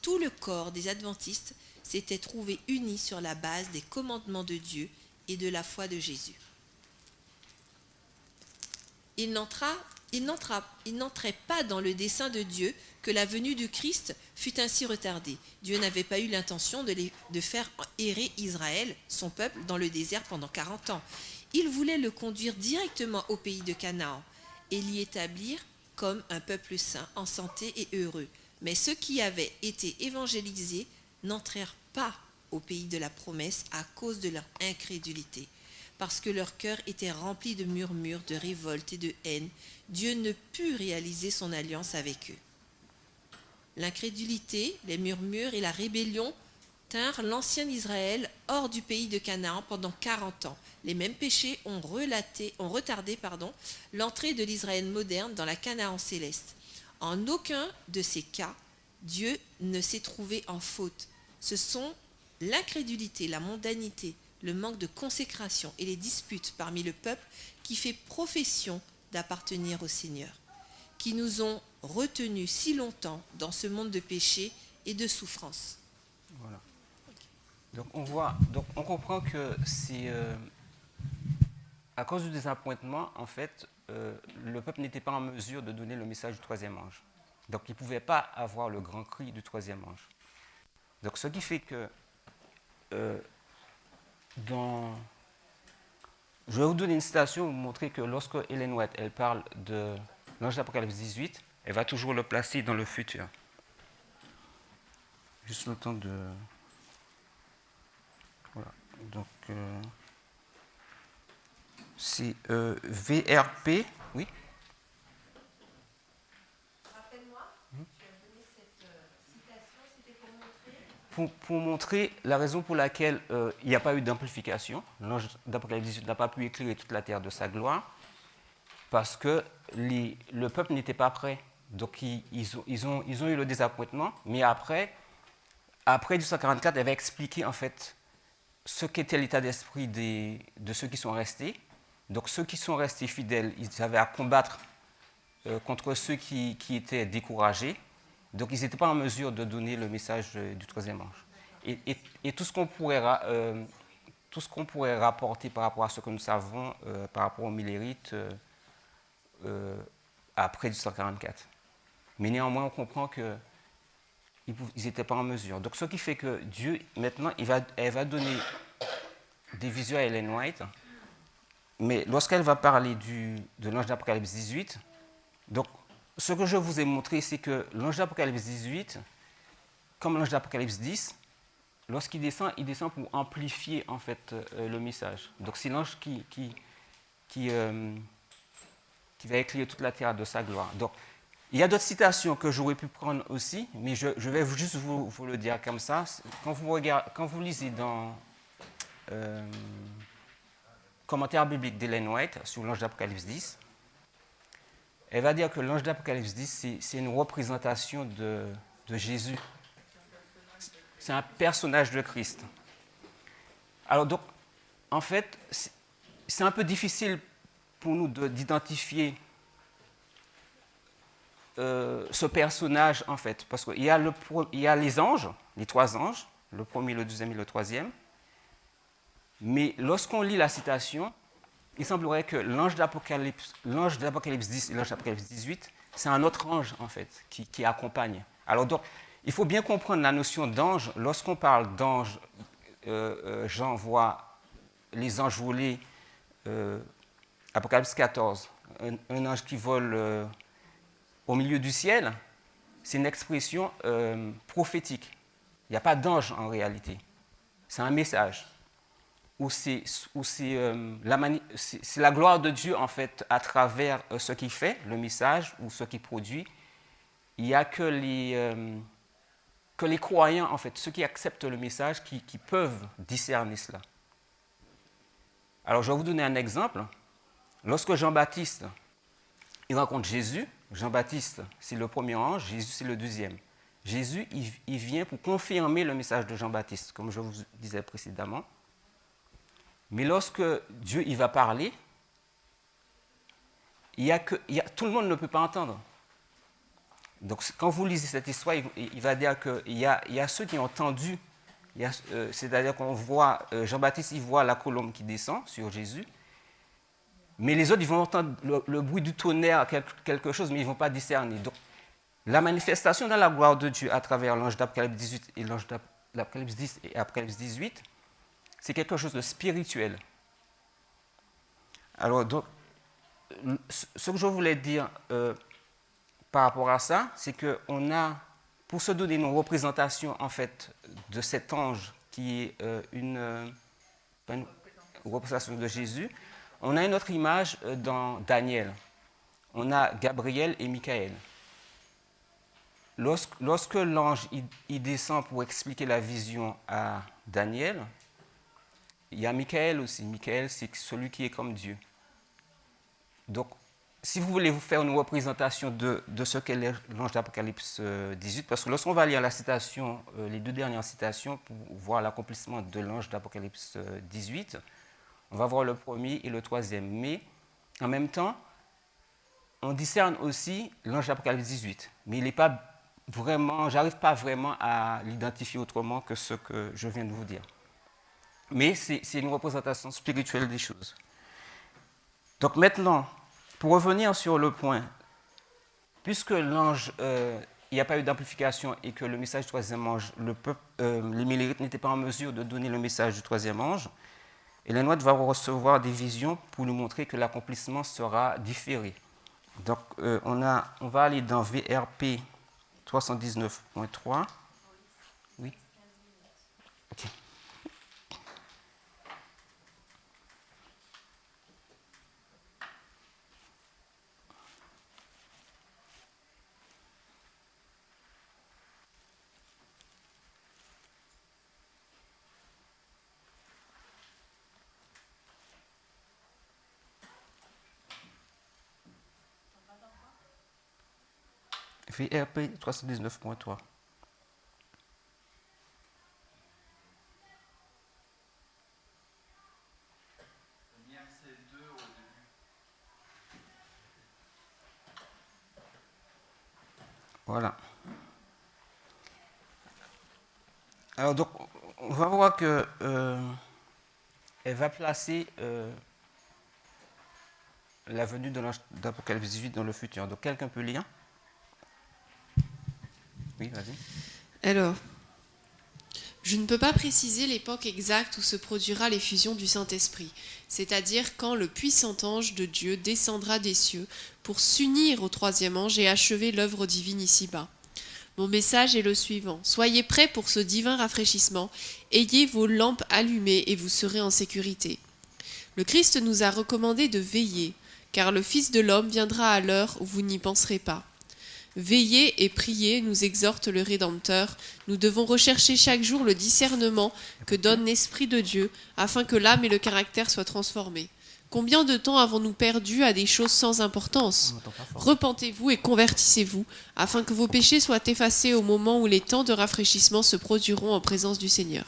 tout le corps des adventistes s'était trouvé uni sur la base des commandements de Dieu et de la foi de Jésus. Il n'entrait pas dans le dessein de Dieu que la venue du Christ fut ainsi retardée. Dieu n'avait pas eu l'intention de faire errer Israël, son peuple, dans le désert pendant 40 ans. Il voulait le conduire directement au pays de Canaan et l'y établir comme un peuple saint, en santé et heureux. Mais ceux qui avaient été évangélisés n'entrèrent pas au pays de la promesse à cause de leur incrédulité. Parce que leur cœur était rempli de murmures, de révoltes et de haine, Dieu ne put réaliser son alliance avec eux. L'incrédulité, les murmures et la rébellion tinrent l'ancien Israël hors du pays de Canaan pendant 40 ans. Les mêmes péchés ont retardé l'entrée de l'Israël moderne dans la Canaan céleste. En aucun de ces cas, Dieu ne s'est trouvé en faute. Ce sont l'incrédulité, la mondanité, le manque de consécration et les disputes parmi le peuple qui fait profession d'appartenir au Seigneur, qui nous ont retenus si longtemps dans ce monde de péché et de souffrance. Voilà. Donc on comprend que si, à cause du désappointement, en fait, le peuple n'était pas en mesure de donner le message du troisième ange. Donc il ne pouvait pas avoir le grand cri du troisième ange. Donc ce qui fait que je vais vous donner une citation pour vous montrer que lorsque Ellen White elle parle de l'ange d'Apocalypse 18, elle va toujours le placer dans le futur. Juste le temps de... Voilà. Donc, c'est VRP, oui. Rappelle-moi, tu as donné cette citation, c'était pour montrer... Pour montrer la raison pour laquelle il n'y a pas eu d'amplification. L'ange d'Apocalypse 18 n'a pas pu éclairer toute la terre de sa gloire. parce que le peuple n'était pas prêt. Donc ils ont eu le désappointement, mais après 1844, elle va expliquer en fait ce qu'était l'état d'esprit de ceux qui sont restés. Donc ceux qui sont restés fidèles, ils avaient à combattre contre ceux qui étaient découragés. Donc ils n'étaient pas en mesure de donner le message du troisième ange. Et tout ce qu'on pourrait rapporter par rapport à ce que nous savons par rapport aux millérites après 1844. Mais néanmoins, on comprend qu'ils n'étaient pas en mesure. Donc ce qui fait que Dieu, maintenant, elle va donner des visions à Ellen White, mais lorsqu'elle va parler de l'ange d'Apocalypse 18, donc ce que je vous ai montré, c'est que l'ange d'Apocalypse 18, comme l'ange d'Apocalypse 10, lorsqu'il descend, il descend pour amplifier en fait le message. Donc c'est l'ange qui va éclairer toute la terre de sa gloire. Donc il y a d'autres citations que j'aurais pu prendre aussi, mais je vais juste vous le dire comme ça. Quand vous lisez dans commentaire biblique d'Ellen White sur l'ange d'Apocalypse 10, elle va dire que l'ange d'Apocalypse 10, c'est une représentation de Jésus. C'est un personnage de Christ. Alors donc, en fait, c'est un peu difficile pour nous d'identifier ce personnage, en fait, parce qu'il y a les anges, les trois anges, le premier, le deuxième et le troisième, mais lorsqu'on lit la citation, il semblerait que l'ange d'Apocalypse 10 et l'ange d'Apocalypse 18, c'est un autre ange, en fait, qui accompagne. Alors donc, il faut bien comprendre la notion d'ange. Lorsqu'on parle d'ange, Jean voit les anges voler, Apocalypse 14, un ange qui vole au milieu du ciel, c'est une expression prophétique. Il n'y a pas d'ange en réalité. C'est un message. Où c'est la gloire de Dieu, en fait, à travers ce qu'il fait, le message, ou ce qu'il produit. Il n'y a que les croyants, en fait, ceux qui acceptent le message, qui peuvent discerner cela. Alors, je vais vous donner un exemple. Lorsque Jean-Baptiste, il rencontre Jésus, Jean-Baptiste, c'est le premier ange, Jésus, c'est le deuxième. Jésus, il vient pour confirmer le message de Jean-Baptiste, comme je vous disais précédemment. Mais lorsque Dieu il va parler, tout le monde ne peut pas entendre. Donc quand vous lisez cette histoire, il va dire qu'il y a ceux qui ont entendu, c'est-à-dire qu'on voit, Jean-Baptiste, il voit la colombe qui descend sur Jésus, mais les autres, ils vont entendre le bruit du tonnerre, quelque chose, mais ils ne vont pas discerner. Donc la manifestation de la gloire de Dieu à travers l'ange d'Apocalypse 18 et l'ange d'Apocalypse 10 et Apocalypse 18, c'est quelque chose de spirituel. Alors, donc, ce que je voulais dire par rapport à ça, c'est qu'on a, pour se donner une représentation, en fait, de cet ange qui est une représentation de Jésus, on a une autre image dans Daniel. On a Gabriel et Michael. Lorsque l'ange il descend pour expliquer la vision à Daniel, il y a Michael aussi. Michael, c'est celui qui est comme Dieu. Donc, si vous voulez vous faire une représentation de ce qu'est l'ange d'Apocalypse 18, parce que lorsqu'on va lire la citation, les deux dernières citations, pour voir l'accomplissement de l'ange d'Apocalypse 18, on va voir le premier et le troisième. Mais, en même temps, on discerne aussi l'ange d'Apocalypse 18. Mais il n'est pas vraiment, j'arrive pas vraiment à l'identifier autrement que ce que je viens de vous dire. Mais c'est une représentation spirituelle des choses. Donc maintenant, pour revenir sur le point, puisque l'ange, il n'y a pas eu d'amplification et que le message du troisième ange, les millérites n'étaient pas en mesure de donner le message du troisième ange, Ellen White va recevoir des visions pour nous montrer que l'accomplissement sera différé. Donc on va aller dans VRP 319.3. Oui. Ok. VRP 319.3. Voilà. Alors donc, on va voir que elle va placer la venue de l'ange d'Apocalypse 18 dans le futur. Donc, quelqu'un peut lire? Oui, vas-y. Alors, je ne peux pas préciser l'époque exacte où se produira l'effusion du Saint-Esprit, c'est-à-dire quand le puissant ange de Dieu descendra des cieux pour s'unir au troisième ange et achever l'œuvre divine ici-bas. Mon message est le suivant. Soyez prêts pour ce divin rafraîchissement, ayez vos lampes allumées et vous serez en sécurité. Le Christ nous a recommandé de veiller, car le Fils de l'homme viendra à l'heure où vous n'y penserez pas. Veillez et priez, nous exhorte le Rédempteur. Nous devons rechercher chaque jour le discernement que donne l'Esprit de Dieu, afin que l'âme et le caractère soient transformés. Combien de temps avons-nous perdu à des choses sans importance? Repentez-vous et convertissez-vous, afin que vos péchés soient effacés au moment où les temps de rafraîchissement se produiront en présence du Seigneur.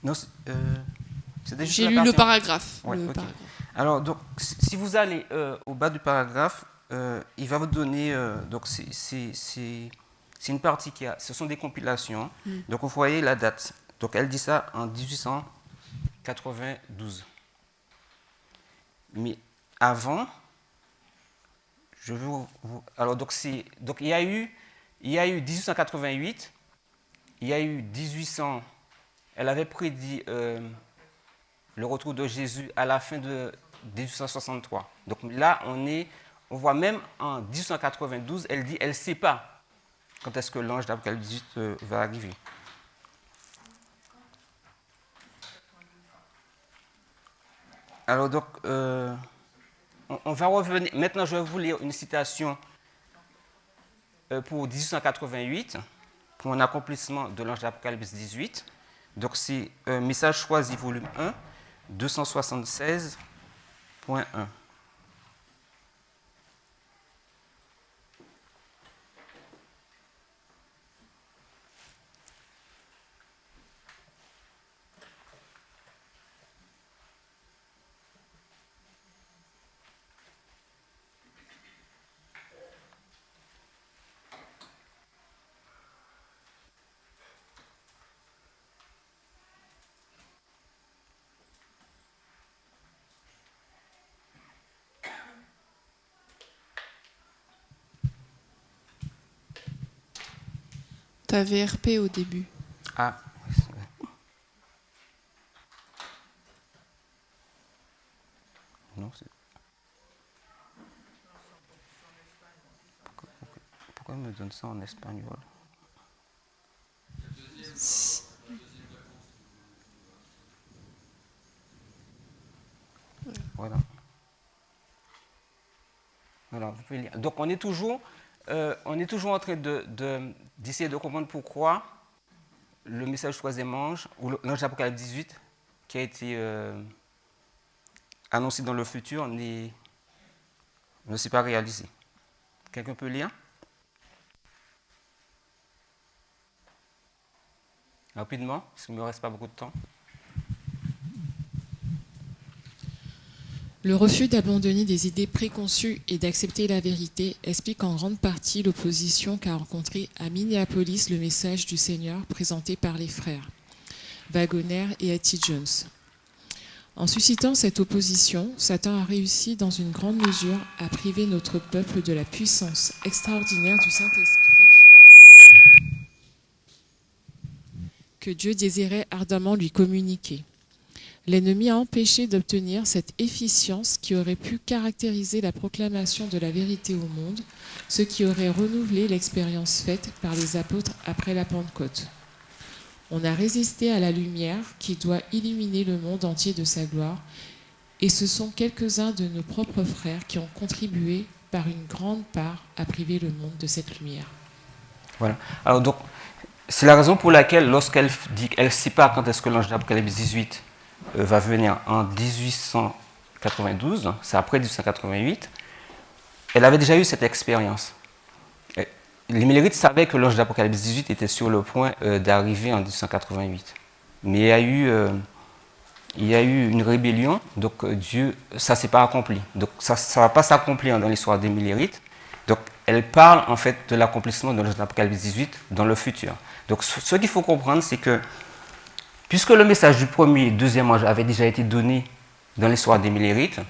Non, c'était juste J'ai la lu partie le paragraphe. Ouais, le ok. paragraphe. Alors, donc, si vous allez au bas du paragraphe, il va vous donner. Donc, c'est une partie ce sont des compilations. Donc, vous voyez la date. Donc, elle dit ça en 1892. Mais avant, je veux alors, donc, il y a eu 1888, il y a eu 1800. Elle avait prédit le retour de Jésus à la fin de 1863. Donc là, on voit même en 1892, elle dit, elle ne sait pas quand est-ce que l'ange d'Apocalypse 18 va arriver. Alors donc, on va revenir. Maintenant, je vais vous lire une citation pour 1888, pour un accomplissement de l'ange d'Apocalypse 18. Donc c'est Message choisi, volume 1, 276.1. Tu avais RP au début. Ah. Non, c'est... Pourquoi il me donne ça en espagnol? Voilà. Voilà, vous pouvez lire. Donc on est toujours en train d'essayer de comprendre pourquoi le message du troisième ange, ou l'ange d'Apocalypse 18, qui a été annoncé dans le futur, ne s'est pas réalisé. Quelqu'un peut lire? Rapidement, parce qu'il ne me reste pas beaucoup de temps. Le refus d'abandonner des idées préconçues et d'accepter la vérité explique en grande partie l'opposition qu'a rencontrée à Minneapolis le message du Seigneur présenté par les frères Waggoner et Hattie Jones. En suscitant cette opposition, Satan a réussi dans une grande mesure à priver notre peuple de la puissance extraordinaire du Saint-Esprit que Dieu désirait ardemment lui communiquer. L'ennemi a empêché d'obtenir cette efficience qui aurait pu caractériser la proclamation de la vérité au monde, ce qui aurait renouvelé l'expérience faite par les apôtres après la Pentecôte. On a résisté à la lumière qui doit illuminer le monde entier de sa gloire, et ce sont quelques-uns de nos propres frères qui ont contribué par une grande part à priver le monde de cette lumière. Voilà. Alors donc, c'est la raison pour laquelle, lorsqu'elle dit qu'elle ne sait pas quand est-ce que l'ange d'Apocalypse 18 va venir en 1892, c'est après 1888, elle avait déjà eu cette expérience. les Millérites savaient que l'ange d'Apocalypse 18 était sur le point d'arriver en 1888. Mais il y a eu une rébellion, donc Dieu, ça ne s'est pas accompli. Donc ça ne va pas s'accomplir dans l'histoire des Millérites. Donc elle parle en fait de l'accomplissement de l'ange d'Apocalypse 18 dans le futur. Donc ce qu'il faut comprendre, c'est que puisque le message du premier et deuxième ange avait déjà été donné dans l'histoire des Millérites,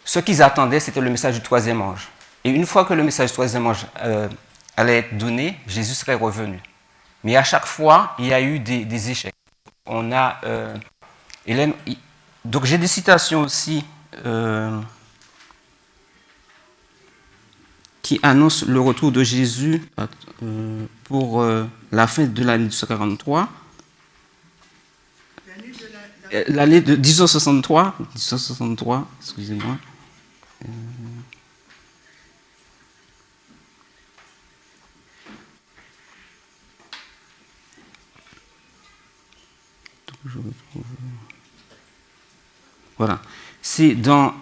ce qu'ils attendaient, c'était le message du troisième ange. Et une fois que le message du troisième ange allait être donné, Jésus serait revenu. Mais à chaque fois, il y a eu des échecs. On a Hélène. Donc j'ai des citations aussi qui annoncent le retour de Jésus pour la fin de l'année 1943. L'année de 1863, excusez-moi. Je retrouve. Voilà. C'est dans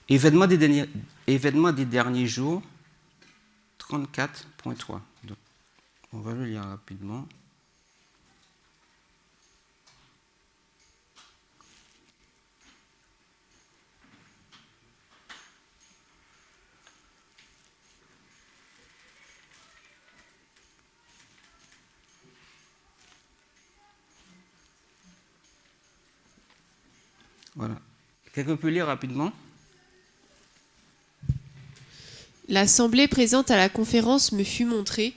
événements des derniers jours, 34.3. Donc, on va le lire rapidement. Voilà. Quelqu'un peut lire rapidement? L'assemblée présente à la conférence me fut montrée.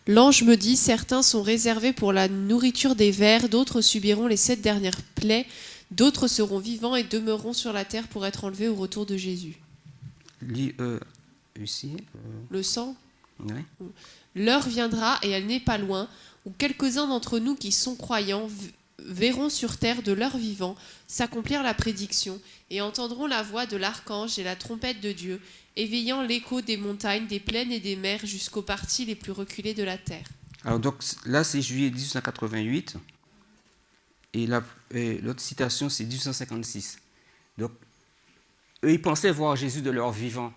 L'ange me dit, certains sont réservés pour la nourriture des vers, d'autres subiront les 7 dernières plaies, d'autres seront vivants et demeureront sur la terre pour être enlevés au retour de Jésus. Ici, Le sang? oui. L'heure viendra, et elle n'est pas loin, où quelques-uns d'entre nous qui sont croyants verront sur terre de leur vivant s'accomplir la prédiction et entendront la voix de l'archange et la trompette de Dieu, éveillant l'écho des montagnes, des plaines et des mers jusqu'aux parties les plus reculées de la terre. Alors donc là c'est juillet 1888 et l'autre citation c'est 1856. Donc eux ils pensaient voir Jésus de leur vivant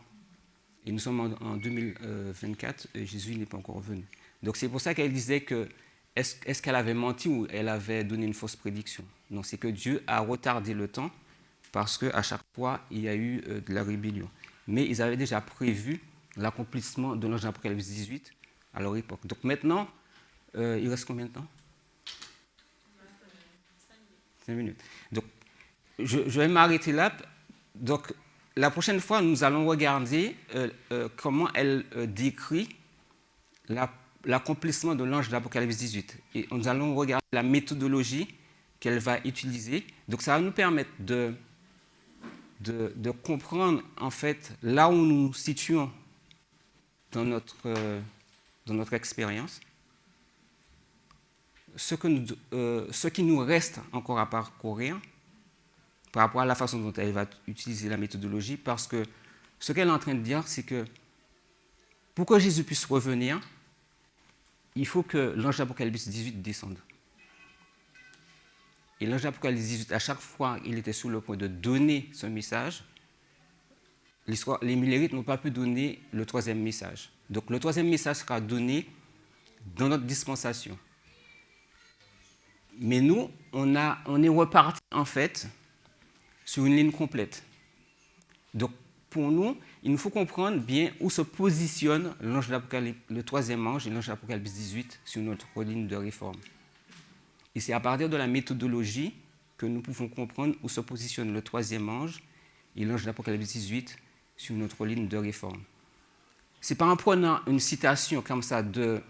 et nous sommes en 2024 et Jésus n'est pas encore venu. Donc c'est pour ça qu'elle disait que est-ce qu'elle avait menti ou elle avait donné une fausse prédiction? Non, c'est que Dieu a retardé le temps parce qu'à chaque fois, il y a eu de la rébellion. Mais ils avaient déjà prévu l'accomplissement de l'ange d'Apocalypse 18 à leur époque. Donc maintenant, il reste combien de temps? 5 minutes. Donc, je vais m'arrêter là. Donc, la prochaine fois, nous allons regarder comment elle décrit l'accomplissement de l'ange d'Apocalypse 18. Et nous allons regarder la méthodologie qu'elle va utiliser. Donc ça va nous permettre de comprendre en fait là où nous nous situons dans notre expérience, ce qui nous reste encore à parcourir par rapport à la façon dont elle va utiliser la méthodologie, parce que ce qu'elle est en train de dire, c'est que pour que Jésus puisse revenir, il faut que l'ange d'Apocalypse 18 descende. Et l'ange d'Apocalypse 18, à chaque fois, il était sur le point de donner ce message. Les Millérites n'ont pas pu donner le troisième message. Donc le troisième message sera donné dans notre dispensation. Mais nous, on est reparti en fait sur une ligne complète. Donc pour nous, il nous faut comprendre bien où se positionne l'ange d'Apocalypse, le troisième ange et l'ange d'Apocalypse 18 sur notre ligne de réforme. Et c'est à partir de la méthodologie que nous pouvons comprendre où se positionne le troisième ange et l'ange d'Apocalypse 18 sur notre ligne de réforme. C'est pas en prenant une citation comme ça de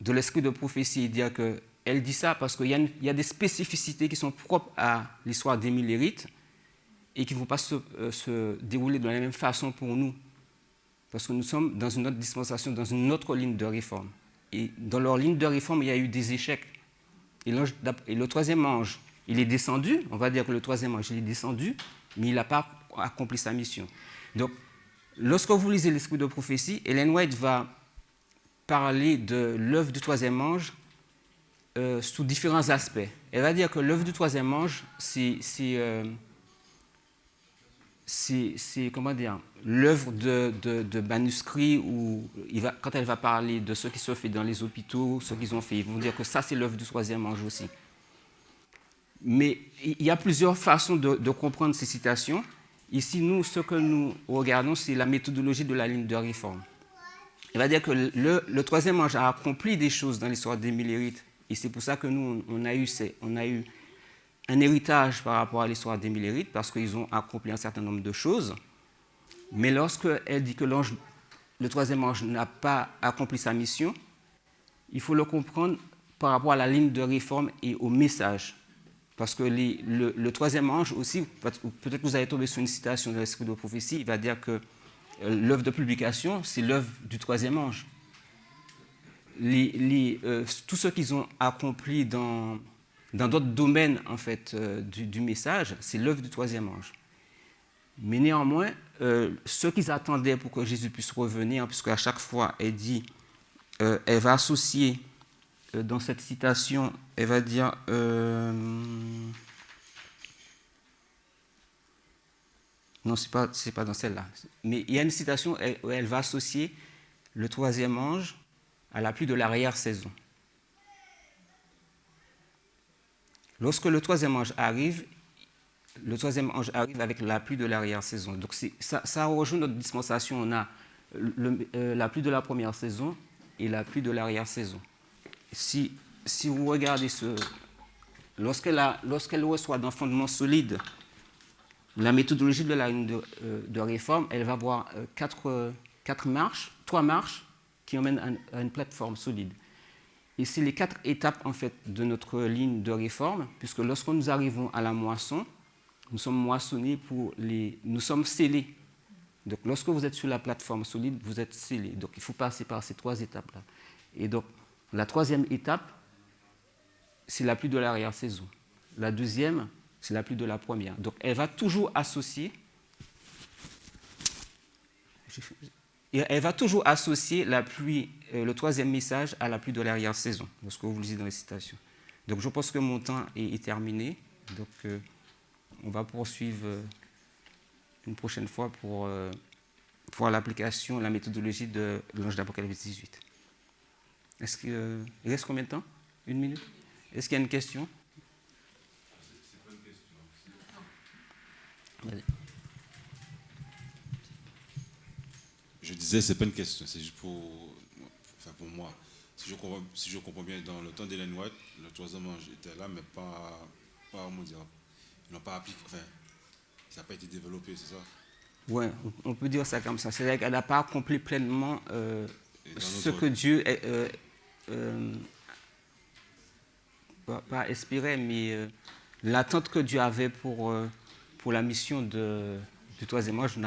l'esprit de prophétie et dire qu'elle dit ça parce qu'il y a des spécificités qui sont propres à l'histoire des Millérites et qui ne vont pas se dérouler de la même façon pour nous. Parce que nous sommes dans une autre dispensation, dans une autre ligne de réforme. Et dans leur ligne de réforme, il y a eu des échecs. Et le troisième ange, il est descendu, on va dire que le troisième ange, il est descendu, mais il n'a pas accompli sa mission. Donc, lorsque vous lisez l'esprit de prophétie, Ellen White va parler de l'œuvre du troisième ange sous différents aspects. Elle va dire que l'œuvre du troisième ange, c'est comment dire, l'œuvre de manuscrits où quand elle va parler de ce qui se fait dans les hôpitaux, ce qu'ils ont fait, ils vont dire que ça, c'est l'œuvre du troisième ange aussi. Mais il y a plusieurs façons de comprendre ces citations. Ici, nous, ce que nous regardons, c'est la méthodologie de la ligne de réforme. Il va dire que le troisième ange a accompli des choses dans l'histoire des Millérites. Et c'est pour ça que nous, on a eu un héritage par rapport à l'histoire des Millérites, parce qu'ils ont accompli un certain nombre de choses. Mais lorsqu'elle dit que le troisième ange n'a pas accompli sa mission, il faut le comprendre par rapport à la ligne de réforme et au message. Parce que le troisième ange aussi, peut-être que vous avez tombé sur une citation de l'Esprit de prophétie, il va dire que l'œuvre de publication, c'est l'œuvre du troisième ange. Tout ce qu'ils ont accompli dans d'autres domaines en fait, du message, c'est l'œuvre du troisième ange. Mais néanmoins, ce qu'ils attendaient pour que Jésus puisse revenir, puisqu'à chaque fois, elle dit, elle va associer dans cette citation, elle va dire... non, ce n'est pas dans celle-là. Mais il y a une citation où elle va associer le troisième ange à la pluie de l'arrière-saison. Lorsque le troisième ange arrive avec la pluie de l'arrière-saison. Donc ça rejoint notre dispensation. On a la pluie de la première saison et la pluie de l'arrière-saison. Si vous regardez lorsqu'elle reçoit d'un fondement solide la méthodologie de la ligne de réforme, elle va avoir trois marches qui emmènent à une plateforme solide. Et c'est les 4 étapes en fait, de notre ligne de réforme, puisque lorsque nous arrivons à la moisson, nous sommes moissonnés nous sommes scellés. Donc lorsque vous êtes sur la plateforme solide, vous êtes scellés. Donc il faut passer par ces 3 étapes-là. Et donc la 3e étape, c'est la pluie de l'arrière-saison. La 2e, c'est la pluie de la première. Donc elle va toujours associer la pluie, le 3e message à la pluie de l'arrière-saison, lorsque vous le lisez dans les citations. Donc je pense que mon temps est terminé. Donc on va poursuivre une prochaine fois pour voir l'application, la méthodologie de l'ange d'Apocalypse 18. Il reste combien de temps? 1 minute? Est-ce qu'il y a une question? Vas-y. Je disais, c'est pas une question, c'est juste pour moi. Si je comprends bien, dans le temps d'Ellen White, le troisième ange était là, mais pas comment dire, ils n'ont pas appliqué, enfin, ça n'a pas été développé, c'est ça? Oui, on peut dire ça comme ça. C'est-à-dire qu'elle n'a pas accompli pleinement ce que Dieu pas espérait, mais l'attente que Dieu avait pour la mission du troisième ange,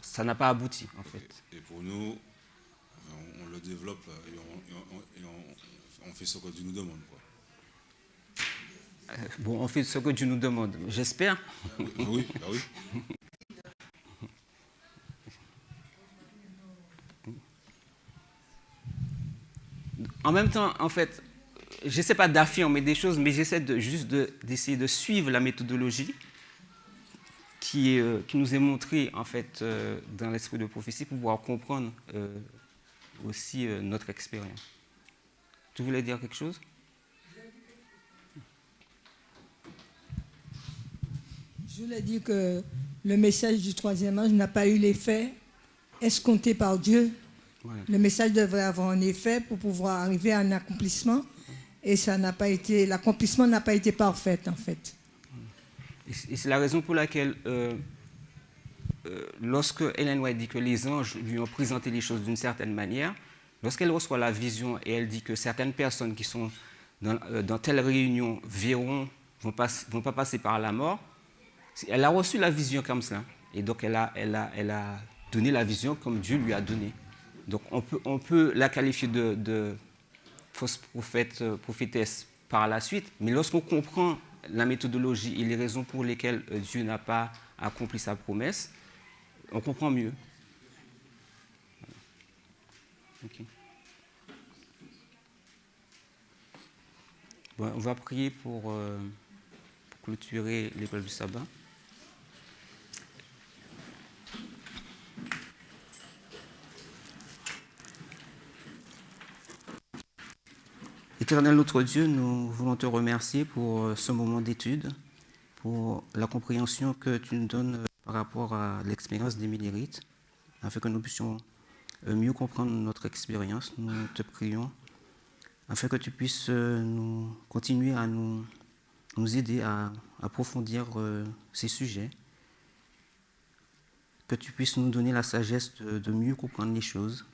ça n'a pas abouti, en fait. Et pour nous, on le développe et on fait ce que Dieu nous demande, quoi. Bon, on fait ce que Dieu nous demande, j'espère. Oui. En même temps, en fait, je n'essaie pas d'affirmer des choses, mais j'essaie d'essayer de suivre la méthodologie qui nous est montrée, en fait, dans l'esprit de prophétie pour pouvoir comprendre aussi notre expérience. Tu voulais dire quelque chose? Je voulais dire que le message du troisième ange n'a pas eu l'effet escompté par Dieu. Voilà. Le message devrait avoir un effet pour pouvoir arriver à un accomplissement, et l'accomplissement n'a pas été parfait, en fait. Et c'est la raison pour laquelle, lorsque Ellen White dit que les anges lui ont présenté les choses d'une certaine manière, lorsqu'elle reçoit la vision et elle dit que certaines personnes qui sont dans telle réunion vont pas passer par la mort, elle a reçu la vision comme ça. Et donc elle a donné la vision comme Dieu lui a donné. Donc on peut la qualifier de fausse prophétesse par la suite, mais lorsqu'on comprend la méthodologie et les raisons pour lesquelles Dieu n'a pas accompli sa promesse, on comprend mieux. Okay. Bon, on va prier pour clôturer l'école du sabbat. Éternel notre Dieu, nous voulons te remercier pour ce moment d'étude, pour la compréhension que tu nous donnes par rapport à l'expérience d'Émilie Rite, afin que nous puissions mieux comprendre notre expérience. Nous te prions afin que tu puisses nous continuer à nous aider à approfondir ces sujets, que tu puisses nous donner la sagesse de mieux comprendre les choses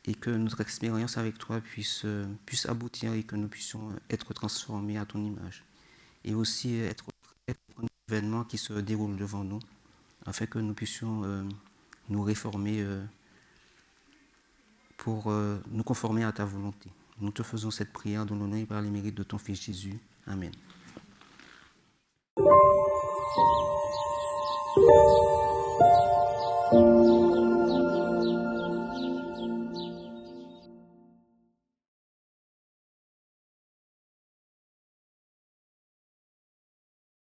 et que notre expérience avec toi puisse aboutir et que nous puissions être transformés à ton image. Et aussi être prêts pour un événement qui se déroule devant nous, afin que nous puissions nous réformer pour nous conformer à ta volonté. Nous te faisons cette prière dans l'honneur et par les mérites de ton Fils Jésus. Amen.